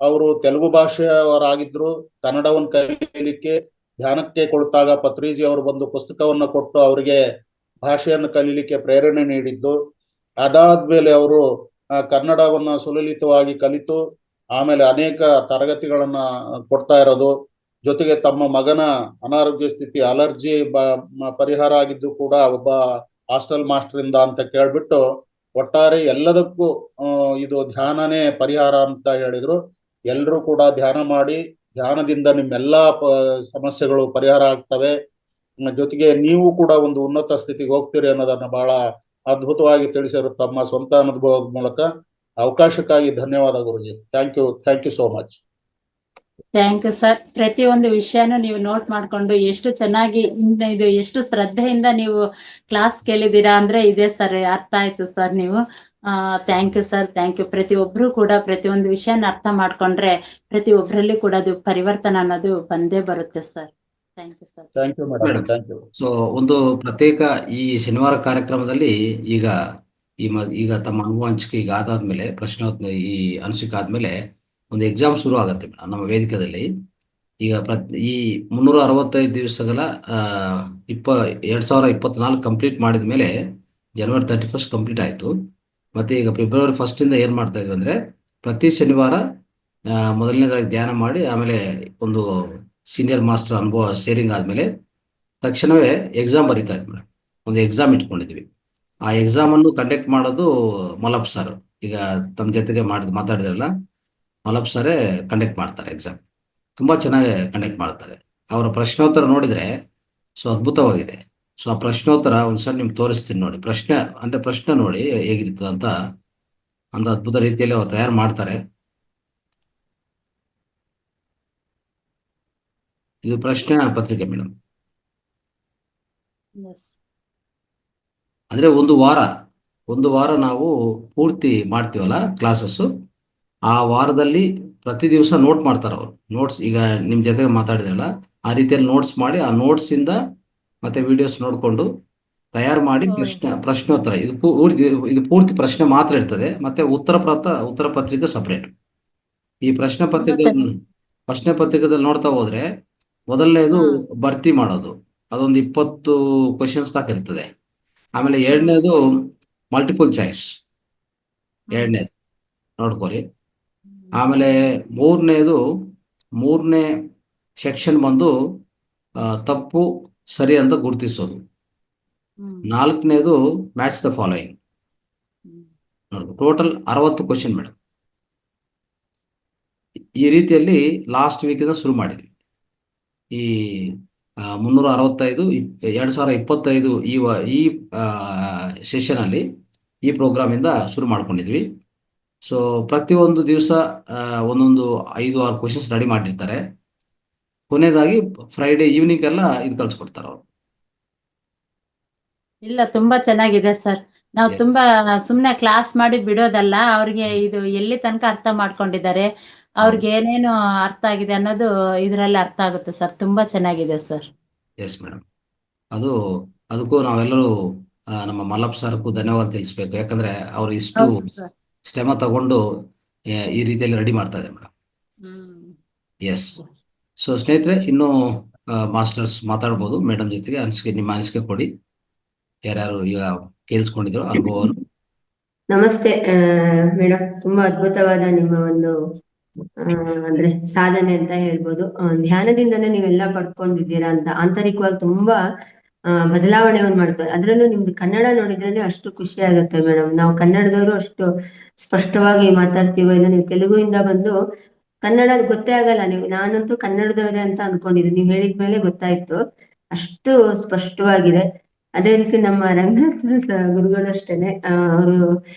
ಅವರು ತೆಲುಗು ಭಾಷೆಯವರಾಗಿದ್ರು, ಕನ್ನಡವನ್ನು ಕಲೀಲಿಕ್ಕೆ ಧ್ಯಾನಕ್ಕೆ ಕುಳಿತಾಗ ಪತ್ರಿಜಿ ಅವರು ಬಂದು ಪುಸ್ತಕವನ್ನು ಕೊಟ್ಟು ಅವರಿಗೆ ಭಾಷೆಯನ್ನು ಕಲೀಲಿಕ್ಕೆ ಪ್ರೇರಣೆ ನೀಡಿದ್ದು. ಅದಾದ್ಮೇಲೆ ಅವರು ಕನ್ನಡವನ್ನ ಸುಲಲಿತವಾಗಿ ಕಲಿತು ಆಮೇಲೆ ಅನೇಕ ತರಗತಿಗಳನ್ನ ಕೊಡ್ತಾ ಇರೋದು, ಜೊತೆಗೆ ತಮ್ಮ ಮಗನ ಅನಾರೋಗ್ಯ ಸ್ಥಿತಿ ಅಲರ್ಜಿ ಪರಿಹಾರ ಆಗಿದ್ದು ಕೂಡ ಒಬ್ಬ ಹಾಸ್ಟೆಲ್ ಮಾಸ್ಟರಿಂದ ಅಂತ ಕೇಳ್ಬಿಟ್ಟು ಒಟ್ಟಾರೆ ಎಲ್ಲದಕ್ಕೂ ಇದು ಧ್ಯಾನನೇ ಪರಿಹಾರ ಅಂತ ಹೇಳಿದ್ರು. ಎಲ್ಲರೂ ಕೂಡ ಧ್ಯಾನ ಮಾಡಿ, ಧ್ಯಾನದಿಂದ ನಿಮ್ಮೆಲ್ಲಾ ಸಮಸ್ಯೆಗಳು ಪರಿಹಾರ ಆಗ್ತವೆ, ಜೊತೆಗೆ ನೀವು ಕೂಡ ಒಂದು ಉನ್ನತ ಸ್ಥಿತಿಗೆ ಹೋಗ್ತೀರಿ ಅನ್ನೋದನ್ನ ಬಹಳ ಅದ್ಭುತವಾಗಿ ತಿಳಿಸಿರು ತಮ್ಮ ಸ್ವಂತ ಅನುಭವದ ಮೂಲಕ. ಅವಕಾಶಕ್ಕಾಗಿ ಧನ್ಯವಾದ guruji. Thank you so much. Thank you sir. ಪ್ರತಿಯೊಂದು ವಿಷಯನೂ ನೀವು ನೋಟ್ ಮಾಡ್ಕೊಂಡು ಎಷ್ಟು ಚೆನ್ನಾಗಿ ಇದು ಎಷ್ಟು ಶ್ರದ್ಧೆಯಿಂದ ನೀವು ಕ್ಲಾಸ್ ಕೇಳಿದೀರಾ ಅಂದ್ರೆ ಇದೆ ಸರ್, ಅರ್ಥ ಆಯ್ತು ಸರ್ ನೀವು. Thank you sir, thank you. ಪ್ರತಿಯೊಬ್ರು ಕೂಡ ಪ್ರತಿಯೊಂದು ವಿಷಯನ ಅರ್ಥ ಮಾಡ್ಕೊಂಡ್ರೆ ಪ್ರತಿಯೊಬ್ಬರಲ್ಲಿ ಕೂಡ ಅದು ಪರಿವರ್ತನೆ ಅನ್ನೋದು ಬಂದೇ ಬರುತ್ತೆ sir. Thank you sir. Thank you madam, thank you. So ಒಂದು ಪ್ರತ್ಯೇಕ ಈ ಶನಿವಾರ ಕಾರ್ಯಕ್ರಮದಲ್ಲಿ ಈಗ ತಮ್ಮ ಅನುಭವ ಹಂಚಿಕೆ ಈಗ ಆದಾದ್ಮೇಲೆ ಈ ಅನಿಸಿಕೆ ಆದ್ಮೇಲೆ ಒಂದು ಎಕ್ಸಾಮ್ ಶುರು ಆಗುತ್ತೆ ನಮ್ಮ ವೇದಿಕೆಯಲ್ಲಿ. ಈಗ ಈ 365 ದಿವಸಗಳ 2024 ಕಂಪ್ಲೀಟ್ ಮಾಡಿದ ಮೇಲೆ ಜನವರಿ 31 ಕಂಪ್ಲೀಟ್ ಆಯಿತು. ಮತ್ತೆ ಈಗ ಫೆಬ್ರವರಿ 1 ಏನು ಮಾಡ್ತಾ ಇದ್ವಿ ಅಂದರೆ ಪ್ರತಿ ಶನಿವಾರ ಮೊದಲನೇದಾಗಿ ಧ್ಯಾನ ಮಾಡಿ ಆಮೇಲೆ ಒಂದು ಸೀನಿಯರ್ ಮಾಸ್ಟರ್ ಅನುಭವ ಶೇರಿಂಗ್ ಆದಮೇಲೆ ತಕ್ಷಣವೇ ಎಕ್ಸಾಮ್ ಬರೀತಾ ಇದ್ವಿ ಮೇಡಮ್. ಒಂದು ಎಕ್ಸಾಮ್ ಇಟ್ಕೊಂಡಿದ್ವಿ. ಆ ಎಕ್ಸಾಮನ್ನು ಕಂಡಕ್ಟ್ ಮಾಡೋದು ಮಲಪ್ ಸರ್. ಈಗ ತಮ್ಮ ಜೊತೆಗೆ ಮಾತಾಡಿದ್ರಲ್ಲ, ಮಲಪ್ ಸರೇ ಕಂಡಕ್ಟ್ ಮಾಡ್ತಾರೆ ಎಕ್ಸಾಮ್. ತುಂಬ ಚೆನ್ನಾಗಿ ಕಂಡಕ್ಟ್ ಮಾಡ್ತಾರೆ. ಅವರ ಪ್ರಶ್ನೋತ್ತರ ನೋಡಿದರೆ ಸೊ ಅದ್ಭುತವಾಗಿದೆ. ಸೊ ಆ ಪ್ರಶ್ನೋತ್ತರ ಒಂದ್ಸಲ ನಿಮ್ಗೆ ತೋರಿಸ್ತೀನಿ ನೋಡಿ. ಪ್ರಶ್ನೆ ನೋಡಿ ಹೇಗಿರ್ತದೆ ಅಂತ ಅದ್ಭುತ ರೀತಿಯಲ್ಲಿ ಅವ್ರು ತಯಾರು ಮಾಡ್ತಾರೆ. ಇದು ಪ್ರಶ್ನೆ ಪತ್ರಿಕೆ ಮೇಡಮ್. ಅಂದ್ರೆ ಒಂದು ವಾರ ನಾವು ಪೂರ್ತಿ ಮಾಡ್ತೀವಲ್ಲ ಕ್ಲಾಸಸ್ಸು, ಆ ವಾರದಲ್ಲಿ ಪ್ರತಿ ದಿವಸ ನೋಟ್ ಮಾಡ್ತಾರೆ ಅವರು. ನೋಟ್ಸ್ ಈಗ ನಿಮ್ಮ ಜೊತೆಗೆ ಮಾತಾಡಿದ್ರಲ್ಲ, ಆ ರೀತಿಯಲ್ಲಿ ನೋಟ್ಸ್ ಮಾಡಿ ಆ ನೋಟ್ಸಿಂದ ಮತ್ತೆ ವಿಡಿಯೋಸ್ ನೋಡಿಕೊಂಡು ತಯಾರು ಮಾಡಿ ಪ್ರಶ್ನೋತ್ತರ ಇದು ಪೂರ್ತಿ ಪ್ರಶ್ನೆ ಮಾತ್ರ ಇರ್ತದೆ. ಮತ್ತೆ ಉತ್ತರ ಪತ್ರಿಕೆ ಸಪ್ರೇಟ್. ಈ ಪ್ರಶ್ನೆ ಪತ್ರಿಕೆದಲ್ಲಿ ನೋಡ್ತಾ ಹೋದ್ರೆ ಮೊದಲನೇದು ಭರ್ತಿ ಮಾಡೋದು, ಅದೊಂದು 20 ಕ್ವಶನ್ಸ್ ತನಕ ಇರ್ತದೆ. ಆಮೇಲೆ ಎರಡನೇದು ಮಲ್ಟಿಪಲ್ ಚಾಯ್ಸ್, ಎರಡನೇದು ನೋಡ್ಕೊಳ್ಳಿ. ಆಮೇಲೆ ಮೂರನೇ ಸೆಕ್ಷನ್ ಬಂದು ತಪ್ಪು ಸರಿ ಅಂತ ಗುರುತಿಸೋದು. 4ನೇದು ಮ್ಯಾಚ್ ದ ಫಾಲೋಯಿಂಗ್. ನೋಡ್ಬೋದು ಟೋಟಲ್ 60 ಕ್ವಶನ್ ಮೇಡಮ್. ಈ ರೀತಿಯಲ್ಲಿ ಲಾಸ್ಟ್ ವೀಕಿಂದ ಶುರು ಮಾಡಿದ್ವಿ. ಈ 365 2025 ಈ ಸೆಷನಲ್ಲಿ ಈ ಪ್ರೋಗ್ರಾಮಿಂದ ಶುರು ಮಾಡ್ಕೊಂಡಿದ್ವಿ. ಸೊ ಪ್ರತಿಯೊಂದು ದಿವಸ ಒಂದೊಂದು 5-6 ಕ್ವಶನ್ಸ್ ರೆಡಿ ಮಾಡಿರ್ತಾರೆ. ಕೊನೆಯದಾಗಿ ಫ್ರೈಡೇ ಈವ್ನಿಂಗ್ ಎಲ್ಲ ಇದು ಕಳ್ಸಿಕೊಡ್ತಾರೆ ಅವರು. ಇಲ್ಲ, ತುಂಬಾ ಚೆನ್ನಾಗಿದೆ ಸರ್. ನಾವು Yes. ತುಂಬಾ ಸುಮ್ನೆ ಕ್ಲಾಸ್ ಮಾಡಿ ಬಿಡೋದಲ್ಲ, ಅವ್ರಿಗೆ ಇದು ಎಲ್ಲಿ ತನಕ ಅರ್ಥ ಮಾಡ್ಕೊಂಡಿದ್ದಾರೆ, ಅವ್ರಿಗೆ ಏನೇನು ಅರ್ಥ ಆಗಿದೆ ಅನ್ನೋದು ಇದ್ರಲ್ಲಿ ಅರ್ಥ ಆಗುತ್ತೆ ಸರ್. ತುಂಬಾ ಚೆನ್ನಾಗಿದೆ ಸರ್. Yes madam. ಅದು ಅದಕ್ಕೂ ನಾವೆಲ್ಲರೂ ನಮ್ಮ ಮಲ್ಲಪ್ಪ ಸರ್ಗೂ ಧನ್ಯವಾದ ತಿಳಿಸ್ಬೇಕು. ಯಾಕಂದ್ರೆ ಅವ್ರು ಇಷ್ಟು ಹೌದು ಸರ್. ಶ್ರಮ ತಗೊಂಡು ಈ ರೀತಿಯಲ್ಲಿ ರೆಡಿ ಮಾಡ್ತಾ ಇದೆ ಮೇಡಮ್. ಹ್ಮ್. ಎಸ್. ಸೊ ಸ್ನೇಹಿತರೆ, ಇನ್ನು ಮಾಸ್ಟರ್ಸ್ ಮಾತಾಡ್ಬೋದು ಮೇಡಮ್ ಜೊತೆಗೆ. ನಿಮ್ಮ ಅನಿಸಿಕೆ ಕೊಡಿ, ಯಾರ್ಯಾರು ಈಗ ಕೇಳಿಸ್ಕೊಂಡಿದ್ರು ಅನುಭವವನ್ನು. ನಮಸ್ತೆ ಮೇಡಮ್, ತುಂಬಾ ಅದ್ಭುತವಾದ ನಿಮ್ಮ ಒಂದು ಅಂದ್ರೆ ಸಾಧನೆ ಅಂತ ಹೇಳ್ಬೋದು. ಧ್ಯಾನದಿಂದನೇ ನೀವೆಲ್ಲ ಪಡ್ಕೊಂಡಿದ್ದೀರಾ ಅಂತ ಆಂತರಿಕವಾಗಿ ತುಂಬಾ ಬದಲಾವಣೆಯನ್ನು ಮಾಡ್ತಾರೆ. ಅದ್ರಲ್ಲೂ ನಿಮ್ದು ಕನ್ನಡ ನೋಡಿದ್ರೆ ಅಷ್ಟು ಖುಷಿ ಆಗುತ್ತೆ ಮೇಡಮ್. ನಾವು ಕನ್ನಡದವರು ಅಷ್ಟು ಸ್ಪಷ್ಟವಾಗಿ ಮಾತಾಡ್ತೀವೋ, ಇಲ್ಲ ನೀವು ತೆಲುಗುವಿಂದ ಬಂದು ಕನ್ನಡ ಗೊತ್ತೇ ಆಗಲ್ಲ. ನಾನಂತೂ ಕನ್ನಡದವರೇ ಅಂತ ಅನ್ಕೊಂಡಿದ್ದೀನಿ, ನೀವು ಹೇಳಿದ್ಮೇಲೆ ಗೊತ್ತಾಯ್ತು, ಅಷ್ಟು ಸ್ಪಷ್ಟವಾಗಿದೆ. ಅದೇ ರೀತಿ ನಮ್ಮ ರಂಗನಾಥ ಗುರುಗಳು ಅಷ್ಟೇನೆ, ಅವರು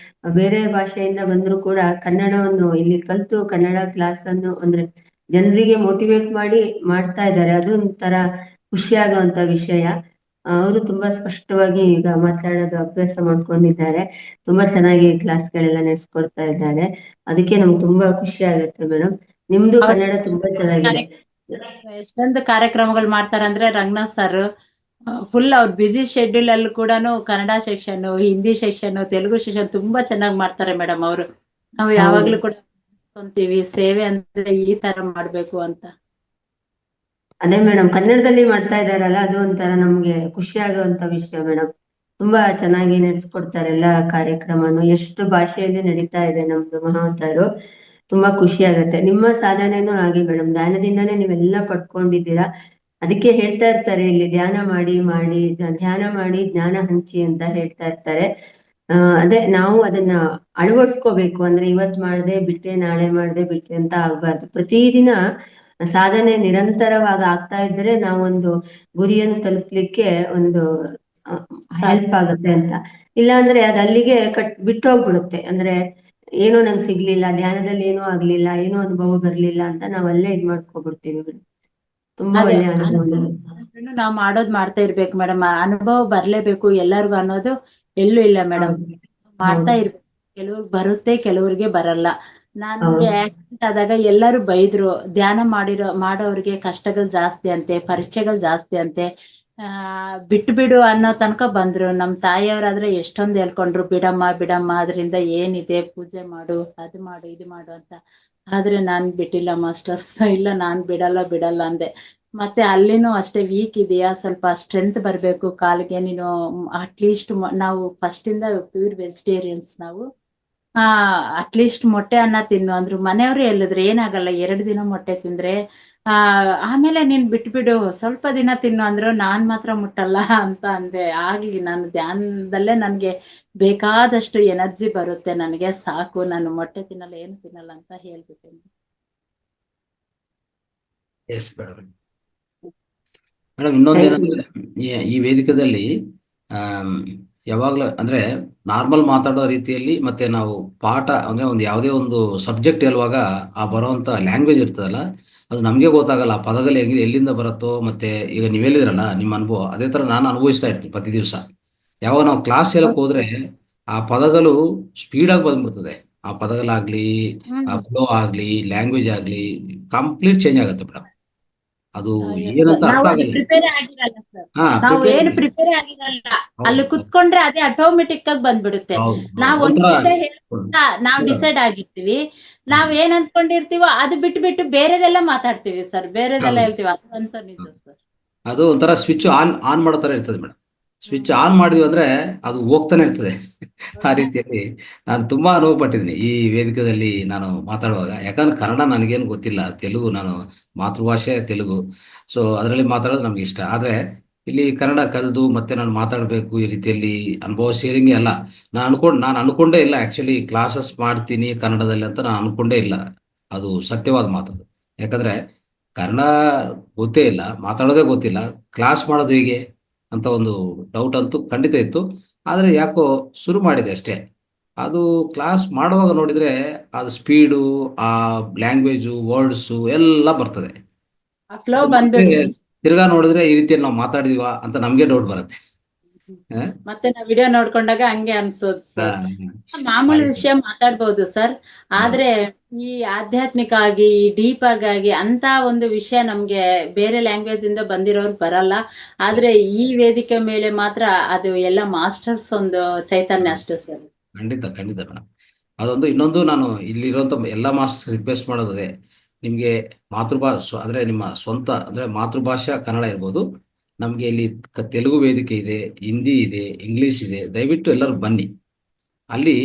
ಬೇರೆ ಭಾಷೆಯಿಂದ ಬಂದ್ರು ಕೂಡ ಕನ್ನಡವನ್ನು ಇಲ್ಲಿ ಕಲ್ತು ಕನ್ನಡ ಕ್ಲಾಸ್ ಅನ್ನು ಅಂದ್ರೆ ಜನರಿಗೆ ಮೋಟಿವೇಟ್ ಮಾಡ್ತಾ ಇದ್ದಾರೆ. ಅದು ಒಂಥರ ಖುಷಿಯಾಗುವಂತ ವಿಷಯ. ಅವರು ತುಂಬಾ ಸ್ಪಷ್ಟವಾಗಿ ಈಗ ಮಾತಾಡೋದು ಅಭ್ಯಾಸ ಮಾಡ್ಕೊಂಡಿದ್ದಾರೆ. ತುಂಬಾ ಚೆನ್ನಾಗಿ ಕ್ಲಾಸ್ಗಳೆಲ್ಲ ನಡೆಸ್ಕೊಡ್ತಾ ಇದ್ದಾರೆ. ಅದಕ್ಕೆ ನಮ್ಗೆ ತುಂಬಾ ಖುಷಿ ಆಗುತ್ತೆ ಮೇಡಮ್. ನಿಮ್ದು ಕನ್ನಡ ತುಂಬಾ ಚೆನ್ನಾಗಿದೆ. ಎಷ್ಟೊಂದು ಕಾರ್ಯಕ್ರಮಗಳು ಮಾಡ್ತಾರಂದ್ರೆ ರಂಗನಾಥ್ ಸರ್ ಫುಲ್ ಅವ್ರ ಬಿಸಿ ಶೆಡ್ಯೂಲ್ ಅಲ್ಲಿ ಕೂಡ Kannada section, Hindi section, Telugu section ತುಂಬಾ ಚೆನ್ನಾಗಿ ಮಾಡ್ತಾರೆ ಮೇಡಮ್ ಅವರು. ನಾವು ಯಾವಾಗ್ಲೂ ಕೂಡ ಅಂತೀವಿ ಸೇವೆ ಅಂದ್ರೆ ಈ ತರ ಮಾಡ್ಬೇಕು ಅಂತ. ಅದೇ ಮೇಡಮ್, ಕನ್ನಡದಲ್ಲಿ ಮಾಡ್ತಾ ಇದಾರಲ್ಲ, ಅದು ಒಂಥರ ನಮ್ಗೆ ಖುಷಿ ಆಗುವಂತ ವಿಷಯ ಮೇಡಮ್. ತುಂಬಾ ಚೆನ್ನಾಗಿ ನಡೆಸ್ಕೊಡ್ತಾರೆ ಎಲ್ಲಾ ಕಾರ್ಯಕ್ರಮನು. ಎಷ್ಟು ಭಾಷೆಯಲ್ಲಿ ನಡೀತಾ ಇದೆ ನಮ್ದು ಮಹಾವತಾರು. ತುಂಬಾ ಖುಷಿ ಆಗುತ್ತೆ. ನಿಮ್ಮ ಸಾಧನೆನೂ ಹಾಗೆ ಮೇಡಮ್, ಧ್ಯಾನದಿಂದಾನೇ ನೀವೆಲ್ಲ ಪಡ್ಕೊಂಡಿದ್ದೀರಾ. ಅದಕ್ಕೆ ಹೇಳ್ತಾ ಇರ್ತಾರೆ ಇಲ್ಲಿ, ಧ್ಯಾನ ಮಾಡಿ ಧ್ಯಾನ ಮಾಡಿ ಜ್ಞಾನ ಹಂಚಿ ಅಂತ ಹೇಳ್ತಾ ಇರ್ತಾರೆ. ಅದೇ ನಾವು ಅದನ್ನ ಅಳವಡಿಸ್ಕೋಬೇಕು. ಅಂದ್ರೆ ಇವತ್ ಮಾಡ್ದೆ ಬಿಟ್ಟೆ, ನಾಳೆ ಮಾಡ್ದೆ ಬಿಟ್ಟೆ ಅಂತ ಆಗ್ಬಾರ್ದು. ಪ್ರತಿದಿನ ಸಾಧನೆ ನಿರಂತರವಾಗಿ ಆಗ್ತಾ ಇದ್ರೆ ನಾವೊಂದು ಗುರಿಯನ್ನು ತಲುಪಲಿಕ್ಕೆ ಒಂದು ಹೆಲ್ಪ್ ಆಗುತ್ತೆ ಅಂತ. ಇಲ್ಲ ಅಂದ್ರೆ ಅದು ಅಲ್ಲಿಗೆ ಬಿಟ್ಟೋಗ್ಬಿಡುತ್ತೆ. ಅಂದ್ರೆ ಏನೋ ನಂಗೆ ಸಿಗ್ಲಿಲ್ಲ, ಧ್ಯಾನದಲ್ಲಿ ಏನೂ ಆಗ್ಲಿಲ್ಲ, ಏನೋ ಅನುಭವ ಬರ್ಲಿಲ್ಲ ಅಂತ ನಾವಲ್ಲೇ ಇದ್ ಮಾಡ್ಕೊಬಿಡ್ತೀವಿ ಮೇಡಮ್. ತುಂಬಾ ಅದೇ ಒಳ್ಳೆ ಅನುಭವ. ನಾವ್ ಮಾಡೋದ್ ಮಾಡ್ತಾ ಇರ್ಬೇಕು ಮೇಡಮ್. ಅನುಭವ ಬರ್ಲೇಬೇಕು ಎಲ್ಲರಿಗೂ ಅನ್ನೋದು ಎಲ್ಲೂ ಇಲ್ಲ ಮೇಡಮ್. ಮಾಡ್ತಾ ಇರ್ಬೇಕು. ಕೆಲವ್ರಿಗೆ ಬರುತ್ತೆ, ಕೆಲವ್ರಿಗೆ ಬರಲ್ಲ. ನನ್ಗೆ ಆಕ್ಸಿಡೆಂಟ್ ಆದಾಗ ಎಲ್ಲರೂ ಬೈದ್ರು, ಧ್ಯಾನ ಮಾಡೋರ್ಗೆ ಕಷ್ಟಗಳು ಜಾಸ್ತಿ ಅಂತೆ, ಪರೀಕ್ಷೆಗಳು ಜಾಸ್ತಿ ಅಂತೆ, ಬಿಟ್ಟು ಬಿಡು ಅನ್ನೋ ತನಕ ಬಂದ್ರು. ನಮ್ ತಾಯಿಯವ್ರಾದ್ರೆ ಎಷ್ಟೊಂದ್ ಹೇಳ್ಕೊಂಡ್ರು, ಬಿಡಮ್ಮ ಅದ್ರಿಂದ ಏನಿದೆ, ಪೂಜೆ ಮಾಡು, ಅದು ಮಾಡು, ಇದು ಮಾಡು ಅಂತ. ಆದ್ರೆ ನಾನ್ ಬಿಟ್ಟಿಲ್ಲ ಮಾಸ್ಟರ್ಸ್. ಇಲ್ಲ, ನಾನ್ ಬಿಡಲ್ಲ ಅಂದೆ. ಮತ್ತೆ ಅಲ್ಲಿನೂ ಅಷ್ಟೇ ವೀಕ್ ಇದೆಯಾ, ಸ್ವಲ್ಪ ಸ್ಟ್ರೆಂತ್ ಬರ್ಬೇಕು ಕಾಲಿಗೆ, ನೀನು ಅಟ್ಲೀಸ್ಟ್ ನಾವು ಫಸ್ಟ್ ಇಂದ ಪ್ಯೂರ್ ವೆಜಿಟೇರಿಯನ್ಸ್ ನಾವು, ಅಟ್ಲೀಸ್ಟ್ ಮೊಟ್ಟೆ ಅನ್ನ ತಿನ್ನು ಅಂದ್ರು. ಮನೆಯವ್ರು ಹೇಳಿದ್ರು ಏನಾಗಲ್ಲ, 2 ದಿನ ಮೊಟ್ಟೆ ತಿಂದ್ರೆ ಆಮೇಲೆ ನೀನ್ ಬಿಟ್ಬಿಡು, ಸ್ವಲ್ಪ ದಿನ ತಿನ್ನು ಅಂದ್ರು. ನಾನ್ ಮಾತ್ರ ಮುಟ್ಟಲ್ಲ ಅಂತ ಅಂದೆ. ಆಗ್ಲಿ, ನಾನು ಧ್ಯಾನದಲ್ಲೇ ನನ್ಗೆ ಬೇಕಾದಷ್ಟು ಎನರ್ಜಿ ಬರುತ್ತೆ, ನನಗೆ ಸಾಕು, ನಾನು ಮೊಟ್ಟೆ ತಿನ್ನಲ್ಲ, ಏನು ತಿನ್ನಲ್ಲ ಅಂತ ಹೇಳ್ಬಿಟ್ಟೆ. Yes madam. ಮೇಡಮ್, ಇನ್ನೊಂದೇನಂದ್ರೆ ಈ ವೇದಿಕೆಯಲ್ಲಿ ಯಾವಾಗ್ಲೂ ಅಂದ್ರೆ ನಾರ್ಮಲ್ ಮಾತಾಡೋ ರೀತಿಯಲ್ಲಿ ಮತ್ತೆ ನಾವು ಪಾಠ ಅಂದ್ರೆ ಒಂದು ಯಾವುದೇ ಒಂದು ಸಬ್ಜೆಕ್ಟ್ ಹೇಳುವಾಗ ಆ ಬರೋವಂಥ ಲ್ಯಾಂಗ್ವೇಜ್ ಇರ್ತದಲ್ಲ, ಅದು ನಮಗೆ ಗೊತ್ತಾಗಲ್ಲ. ಆ ಪದಗಳು ಎಲ್ಲಿಂದ ಬರುತ್ತೋ. ಮತ್ತೆ ಈಗ ನೀವು ಹೇಳಿದ್ರಲ್ಲ ನಿಮ್ಮ ಅನುಭವ, ಅದೇ ಥರ ನಾನು ಅನುಭವಿಸ್ತಾ ಇರ್ತೀನಿ ಪ್ರತಿ ದಿವಸ. ಯಾವಾಗ ನಾವು ಕ್ಲಾಸ್ ಹೇಳಕ್ ಹೋದ್ರೆ ಆ ಪದಗಳು ಸ್ಪೀಡಾಗಿ ಬಂದ್ಬಿಡ್ತದೆ. ಆ ಪದಗಳಾಗ್ಲಿ, ಆ ಫ್ಲೋ ಆಗ್ಲಿ, ಲ್ಯಾಂಗ್ವೇಜ್ ಆಗ್ಲಿ ಕಂಪ್ಲೀಟ್ ಚೇಂಜ್ ಆಗುತ್ತೆ ಮೇಡಮ್. ಅದು ಏನಂತ ಅರ್ಥ ಆಗಲ್ಲ. ಪ್ರಿಪೇರ್ ಆಗಿರಲ್ಲ ಸರ್. ಹಾ, ನಾವು ಏನು ಪ್ರಿಪೇರ್ ಆಗಿರಲ್ಲ, ಅಲ್ಲಿ ಕುತ್ಕೊಂಡ್ರೆ ಅದೇ ಆಟೋಮೆಟಿಕ್ ಆಗಿ ಬಂದ್ಬಿಡುತ್ತೆ. ನಾವ್ ಒಂದ್ ವಿಷಯ ಹೇಳ್ತಾ ನಾವ್ ಡಿಸೈಡ್ ಆಗಿರ್ತೀವಿ, ನಾವ್ ಏನ್ ಅನ್ಕೊಂಡಿರ್ತೀವೋ ಅದು ಬಿಟ್ಟು ಬೇರೆದೆಲ್ಲ ಮಾತಾಡ್ತೀವಿ ಸರ್, ಬೇರೆದೆಲ್ಲ ಹೇಳ್ತೀವಿ. ಅದಂತ ನಿಜ ಸರ್. ಅದು ಒಂಥರ ಸ್ವಿಚ್ ಆನ್ ಮಾಡೋ ತರ ಇರ್ತದೆ ಮೇಡಮ್. ಸ್ವಿಚ್ ಆನ್ ಮಾಡಿದ್ವಿ ಅಂದ್ರೆ ಅದು ಹೋಗ್ತಾನೆ ಇರ್ತದೆ. ಆ ರೀತಿಯಲ್ಲಿ ನಾನು ತುಂಬಾ ಅನುಭವ ಪಟ್ಟಿದ್ದೀನಿ ಈ ವೇದಿಕೆಯಲ್ಲಿ ನಾನು ಮಾತಾಡುವಾಗ. ಯಾಕಂದ್ರೆ ಕನ್ನಡ ನನಗೇನು ಗೊತ್ತಿಲ್ಲ, ತೆಲುಗು ನಾನು ಮಾತೃಭಾಷೆ ತೆಲುಗು. ಸೊ ಅದರಲ್ಲಿ ಮಾತಾಡೋದು ನಮ್ಗೆ ಇಷ್ಟ. ಆದ್ರೆ ಇಲ್ಲಿ ಕನ್ನಡ ಕಲಿದು ಮತ್ತೆ ನಾನು ಮಾತಾಡಬೇಕು ಈ ರೀತಿಯಲ್ಲಿ ಅನುಭವ ಶೇರಿಂಗ್ ಅಲ್ಲ. ನಾನು ಅನ್ಕೊಂಡೇ ಇಲ್ಲ ಆಕ್ಚುಲಿ ಕ್ಲಾಸಸ್ ಮಾಡ್ತೀನಿ ಕನ್ನಡದಲ್ಲಿ ಅಂತ ನಾನು ಅನ್ಕೊಂಡೇ ಇಲ್ಲ. ಅದು ಸತ್ಯವಾದ ಮಾತದು. ಯಾಕಂದ್ರೆ ಕನ್ನಡ ಗೊತ್ತೇ ಇಲ್ಲ, ಮಾತಾಡೋದೇ ಗೊತ್ತಿಲ್ಲ, ಕ್ಲಾಸ್ ಮಾಡೋದು ಹೇಗೆ ಅಂತ ಒಂದು ಡೌಟ್ ಅಂತೂ ಖಂಡಿತ ಇತ್ತು. ಆದರೆ ಯಾಕೋ ಶುರು ಮಾಡಿದೆ ಅಷ್ಟೇ. ಅದು ಕ್ಲಾಸ್ ಮಾಡುವಾಗ ನೋಡಿದ್ರೆ ಅದು ಸ್ಪೀಡು, ಆ ಲ್ಯಾಂಗ್ವೇಜು, ವರ್ಡ್ಸು ಎಲ್ಲ ಬರ್ತದೆ. ಫ್ಲೋ ಬಂದ್ಬಿಡುತ್ತೆ. ತಿರ್ಗಾ ನೋಡಿದ್ರೆ ಈ ರೀತಿಯಲ್ಲಿ ನಾವು ಮಾತಾಡಿದೀವ ಅಂತ ನಮಗೆ ಡೌಟ್ ಬರುತ್ತೆ. ಹ? ಮತ್ತೆ ನಾವು ವಿಡಿಯೋ ನೋಡ್ಕೊಂಡಾಗ ಹಂಗೆ ಅನ್ಸೋದು ಹಾ, ಸರ್. ಮಾಮೂಲಿ ಆಯ್ತು. ವಿಷಯ ಮಾತಾಡ್ಬೋದು ಸರ್, ಆದ್ರೆ ಈ ಆಧ್ಯಾತ್ಮಿಕ ಆಗಿ ಡೀಪ್ ಆಗಿ ಅಂತ ಒಂದು ವಿಷಯ ನಮ್ಗೆ ಬೇರೆ ಲ್ಯಾಂಗ್ವೇಜ್ ಇಂದ ಬಂದಿರೋರು ಬರಲ್ಲ. ಆದ್ರೆ ಈ ವೇದಿಕೆ ಮೇಲೆ ಮಾತ್ರ ಅದು ಎಲ್ಲ ಮಾಸ್ಟರ್ಸ್ ಒಂದು ಚೈತನ್ಯ ಅಷ್ಟೇ ಸರ್. ಖಂಡಿತ ಖಂಡಿತ ಮೇಡಮ್. ಅದೊಂದು ಇನ್ನೊಂದು ನಾನು ಇಲ್ಲಿರುವಂಥ ಎಲ್ಲ ಮಾಸ್ಟರ್ಸ್ ರಿಕ್ವೆಸ್ಟ್ ಮಾಡೋದೇ, ನಿಮಗೆ ಮಾತೃಭಾಷೆ ಅಂದರೆ ನಿಮ್ಮ ಸ್ವಂತ ಅಂದರೆ ಮಾತೃಭಾಷಾ ಕನ್ನಡ ಇರ್ಬೋದು. ನಮಗೆ ಇಲ್ಲಿ ತೆಲುಗು ವೇದಿಕೆ ಇದೆ, ಹಿಂದಿ ಇದೆ, ಇಂಗ್ಲೀಷ್ ಇದೆ. ದಯವಿಟ್ಟು ಎಲ್ಲರೂ ಬನ್ನಿ. ಅಲ್ಲಿ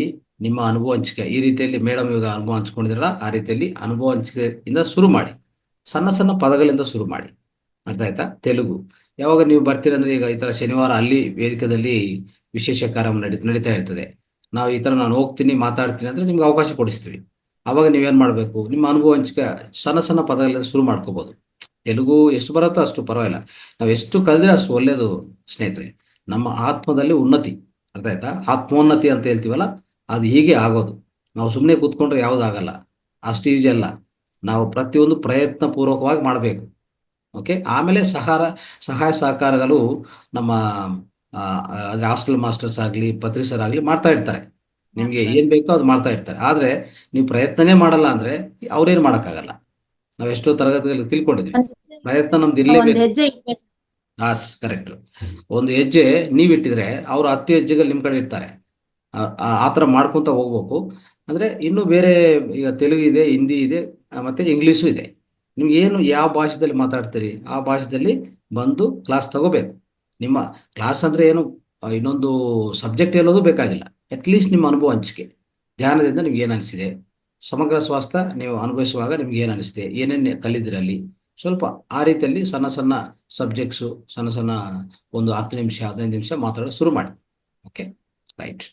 ನಿಮ್ಮ ಅನುಭವ ಹಂಚಿಕೆ ಈ ರೀತಿಯಲ್ಲಿ ಮೇಡಮ್ ಇವಾಗ ಅನುಭವ ಹಂಚ್ಕೊಂಡಿದ್ರಲ್ಲ, ಆ ರೀತಿಯಲ್ಲಿ ಅನುಭವ ಹಂಚಿಕೆಯಿಂದ ಶುರು ಮಾಡಿ. ಸಣ್ಣ ಸಣ್ಣ ಪದಗಳಿಂದ ಶುರು ಮಾಡಿ. ಅರ್ಥ ಆಯ್ತಾ? ತೆಲುಗು ಯಾವಾಗ ನೀವು ಬರ್ತೀರಂದ್ರೆ, ಈಗ ಈ ಥರ ಶನಿವಾರ ಅಲ್ಲಿ ವೇದಿಕೆಯಲ್ಲಿ ವಿಶೇಷ ಕಾರ್ಯಕ್ರಮ ನಡೀತಾ ಇರ್ತದೆ. ನಾವು ಈ ಥರ ನಾನು ಹೋಗ್ತೀನಿ ಮಾತಾಡ್ತೀನಿ ಅಂದರೆ ನಿಮ್ಗೆ ಅವಕಾಶ ಕೊಡಿಸ್ತೀವಿ. ಆವಾಗ ನೀವೇನು ಮಾಡಬೇಕು, ನಿಮ್ಮ ಅನುಭವ ಹಂಚಿಕೆ ಸಣ್ಣ ಸಣ್ಣ ಪದಗಳಿಂದ ಶುರು ಮಾಡ್ಕೋಬೋದು. ತೆಲುಗು ಎಷ್ಟು ಬರುತ್ತೋ ಅಷ್ಟು ಪರವಾಗಿಲ್ಲ. ನಾವು ಎಷ್ಟು ಕಲಿದ್ರೆ ಅಷ್ಟು ಒಳ್ಳೆಯದು ಸ್ನೇಹಿತರೆ. ನಮ್ಮ ಆತ್ಮದಲ್ಲಿ ಉನ್ನತಿ, ಅರ್ಥ ಆಯ್ತಾ? ಆತ್ಮೋನ್ನತಿ ಅಂತ ಹೇಳ್ತೀವಲ್ಲ, ಅದು ಹೀಗೆ ಆಗೋದು. ನಾವು ಸುಮ್ಮನೆ ಕೂತ್ಕೊಂಡ್ರೆ ಯಾವುದೂ ಆಗಲ್ಲ. ಅಷ್ಟು ಈಜಿ ಅಲ್ಲ. ನಾವು ಪ್ರತಿಯೊಂದು ಪ್ರಯತ್ನ ಪೂರ್ವಕವಾಗಿ ಮಾಡಬೇಕು. ಓಕೆ. ಆಮೇಲೆ ಸಹಾಯ ಸಹಕಾರಗಳು ನಮ್ಮ ಅಂದರೆ ಹಾಸ್ಟೆಲ್ ಮಾಸ್ಟರ್ಸ್ ಆಗಲಿ ಪತ್ರಿಸರ್ ಆಗಲಿ ಮಾಡ್ತಾ ಇರ್ತಾರೆ. ನಿಮಗೆ ಏನು ಬೇಕೋ ಅದು ಮಾಡ್ತಾ ಇರ್ತಾರೆ. ಆದರೆ ನೀವು ಪ್ರಯತ್ನನೇ ಮಾಡಲ್ಲ ಅಂದರೆ ಅವ್ರೇನು ಮಾಡೋಕ್ಕಾಗಲ್ಲ. ನಾವು ಎಷ್ಟೋ ತರಗತಿಗಳಲ್ಲಿ ತಿಳ್ಕೊಂಡಿದ್ದೀವಿ, ಪ್ರಯತ್ನ ನಮ್ದು ಒಂದ್ ಇರಲೇಬೇಕು. ಹೆಜ್ಜೆ ಇಡ್ಬೇಕು. ಕರೆಕ್ಟ್. ಒಂದು ಹೆಜ್ಜೆ ನೀವಿಟ್ಟಿದ್ರೆ ಅವರು 10 ಹೆಜ್ಜೆಗಳು ನಿಮ್ಮ ಕಡೆ ಇರ್ತಾರೆ. ಆ ಥರ ಮಾಡ್ಕೊತ ಹೋಗ್ಬೇಕು. ಅಂದರೆ ಇನ್ನೂ ಬೇರೆ ಈಗ ತೆಲುಗು ಇದೆ, ಹಿಂದಿ ಇದೆ, ಮತ್ತು ಇಂಗ್ಲೀಷು ಇದೆ. ನೀವು ಏನು ಯಾವ ಭಾಷೆದಲ್ಲಿ ಮಾತಾಡ್ತೀರಿ ಆ ಭಾಷೆಯಲ್ಲಿ ಬಂದು ಕ್ಲಾಸ್ ತಗೋಬೇಕು. ನಿಮ್ಮ ಕ್ಲಾಸ್ ಅಂದರೆ ಏನು ಇನ್ನೊಂದು ಸಬ್ಜೆಕ್ಟ್ ಹೇಳೋದು ಬೇಕಾಗಿಲ್ಲ. ಅಟ್ಲೀಸ್ಟ್ ನಿಮ್ಮ ಅನುಭವ ಹಂಚಿಕೆ, ಧ್ಯಾನದಿಂದ ನಿಮ್ಗೆ ಏನು ಅನಿಸಿದೆ, ಸಮಗ್ರ ಸ್ವಾಸ್ಥ್ಯ ನೀವು ಅನುಭವಿಸುವಾಗ ನಿಮ್ಗೆ ಏನು ಅನಿಸಿದೆ, ಏನೇನು ಕಲಿದಿರಲ್ಲಿ ಸ್ವಲ್ಪ ಆ ರೀತಿಯಲ್ಲಿ ಸಣ್ಣ ಸಣ್ಣ ಸಬ್ಜೆಕ್ಟ್ಸು ಸಣ್ಣ ಸಣ್ಣ ಒಂದು 10 ನಿಮಿಷ 15 ನಿಮಿಷ ಮಾತಾಡೋದು ಶುರು ಮಾಡಿ. Okay, right.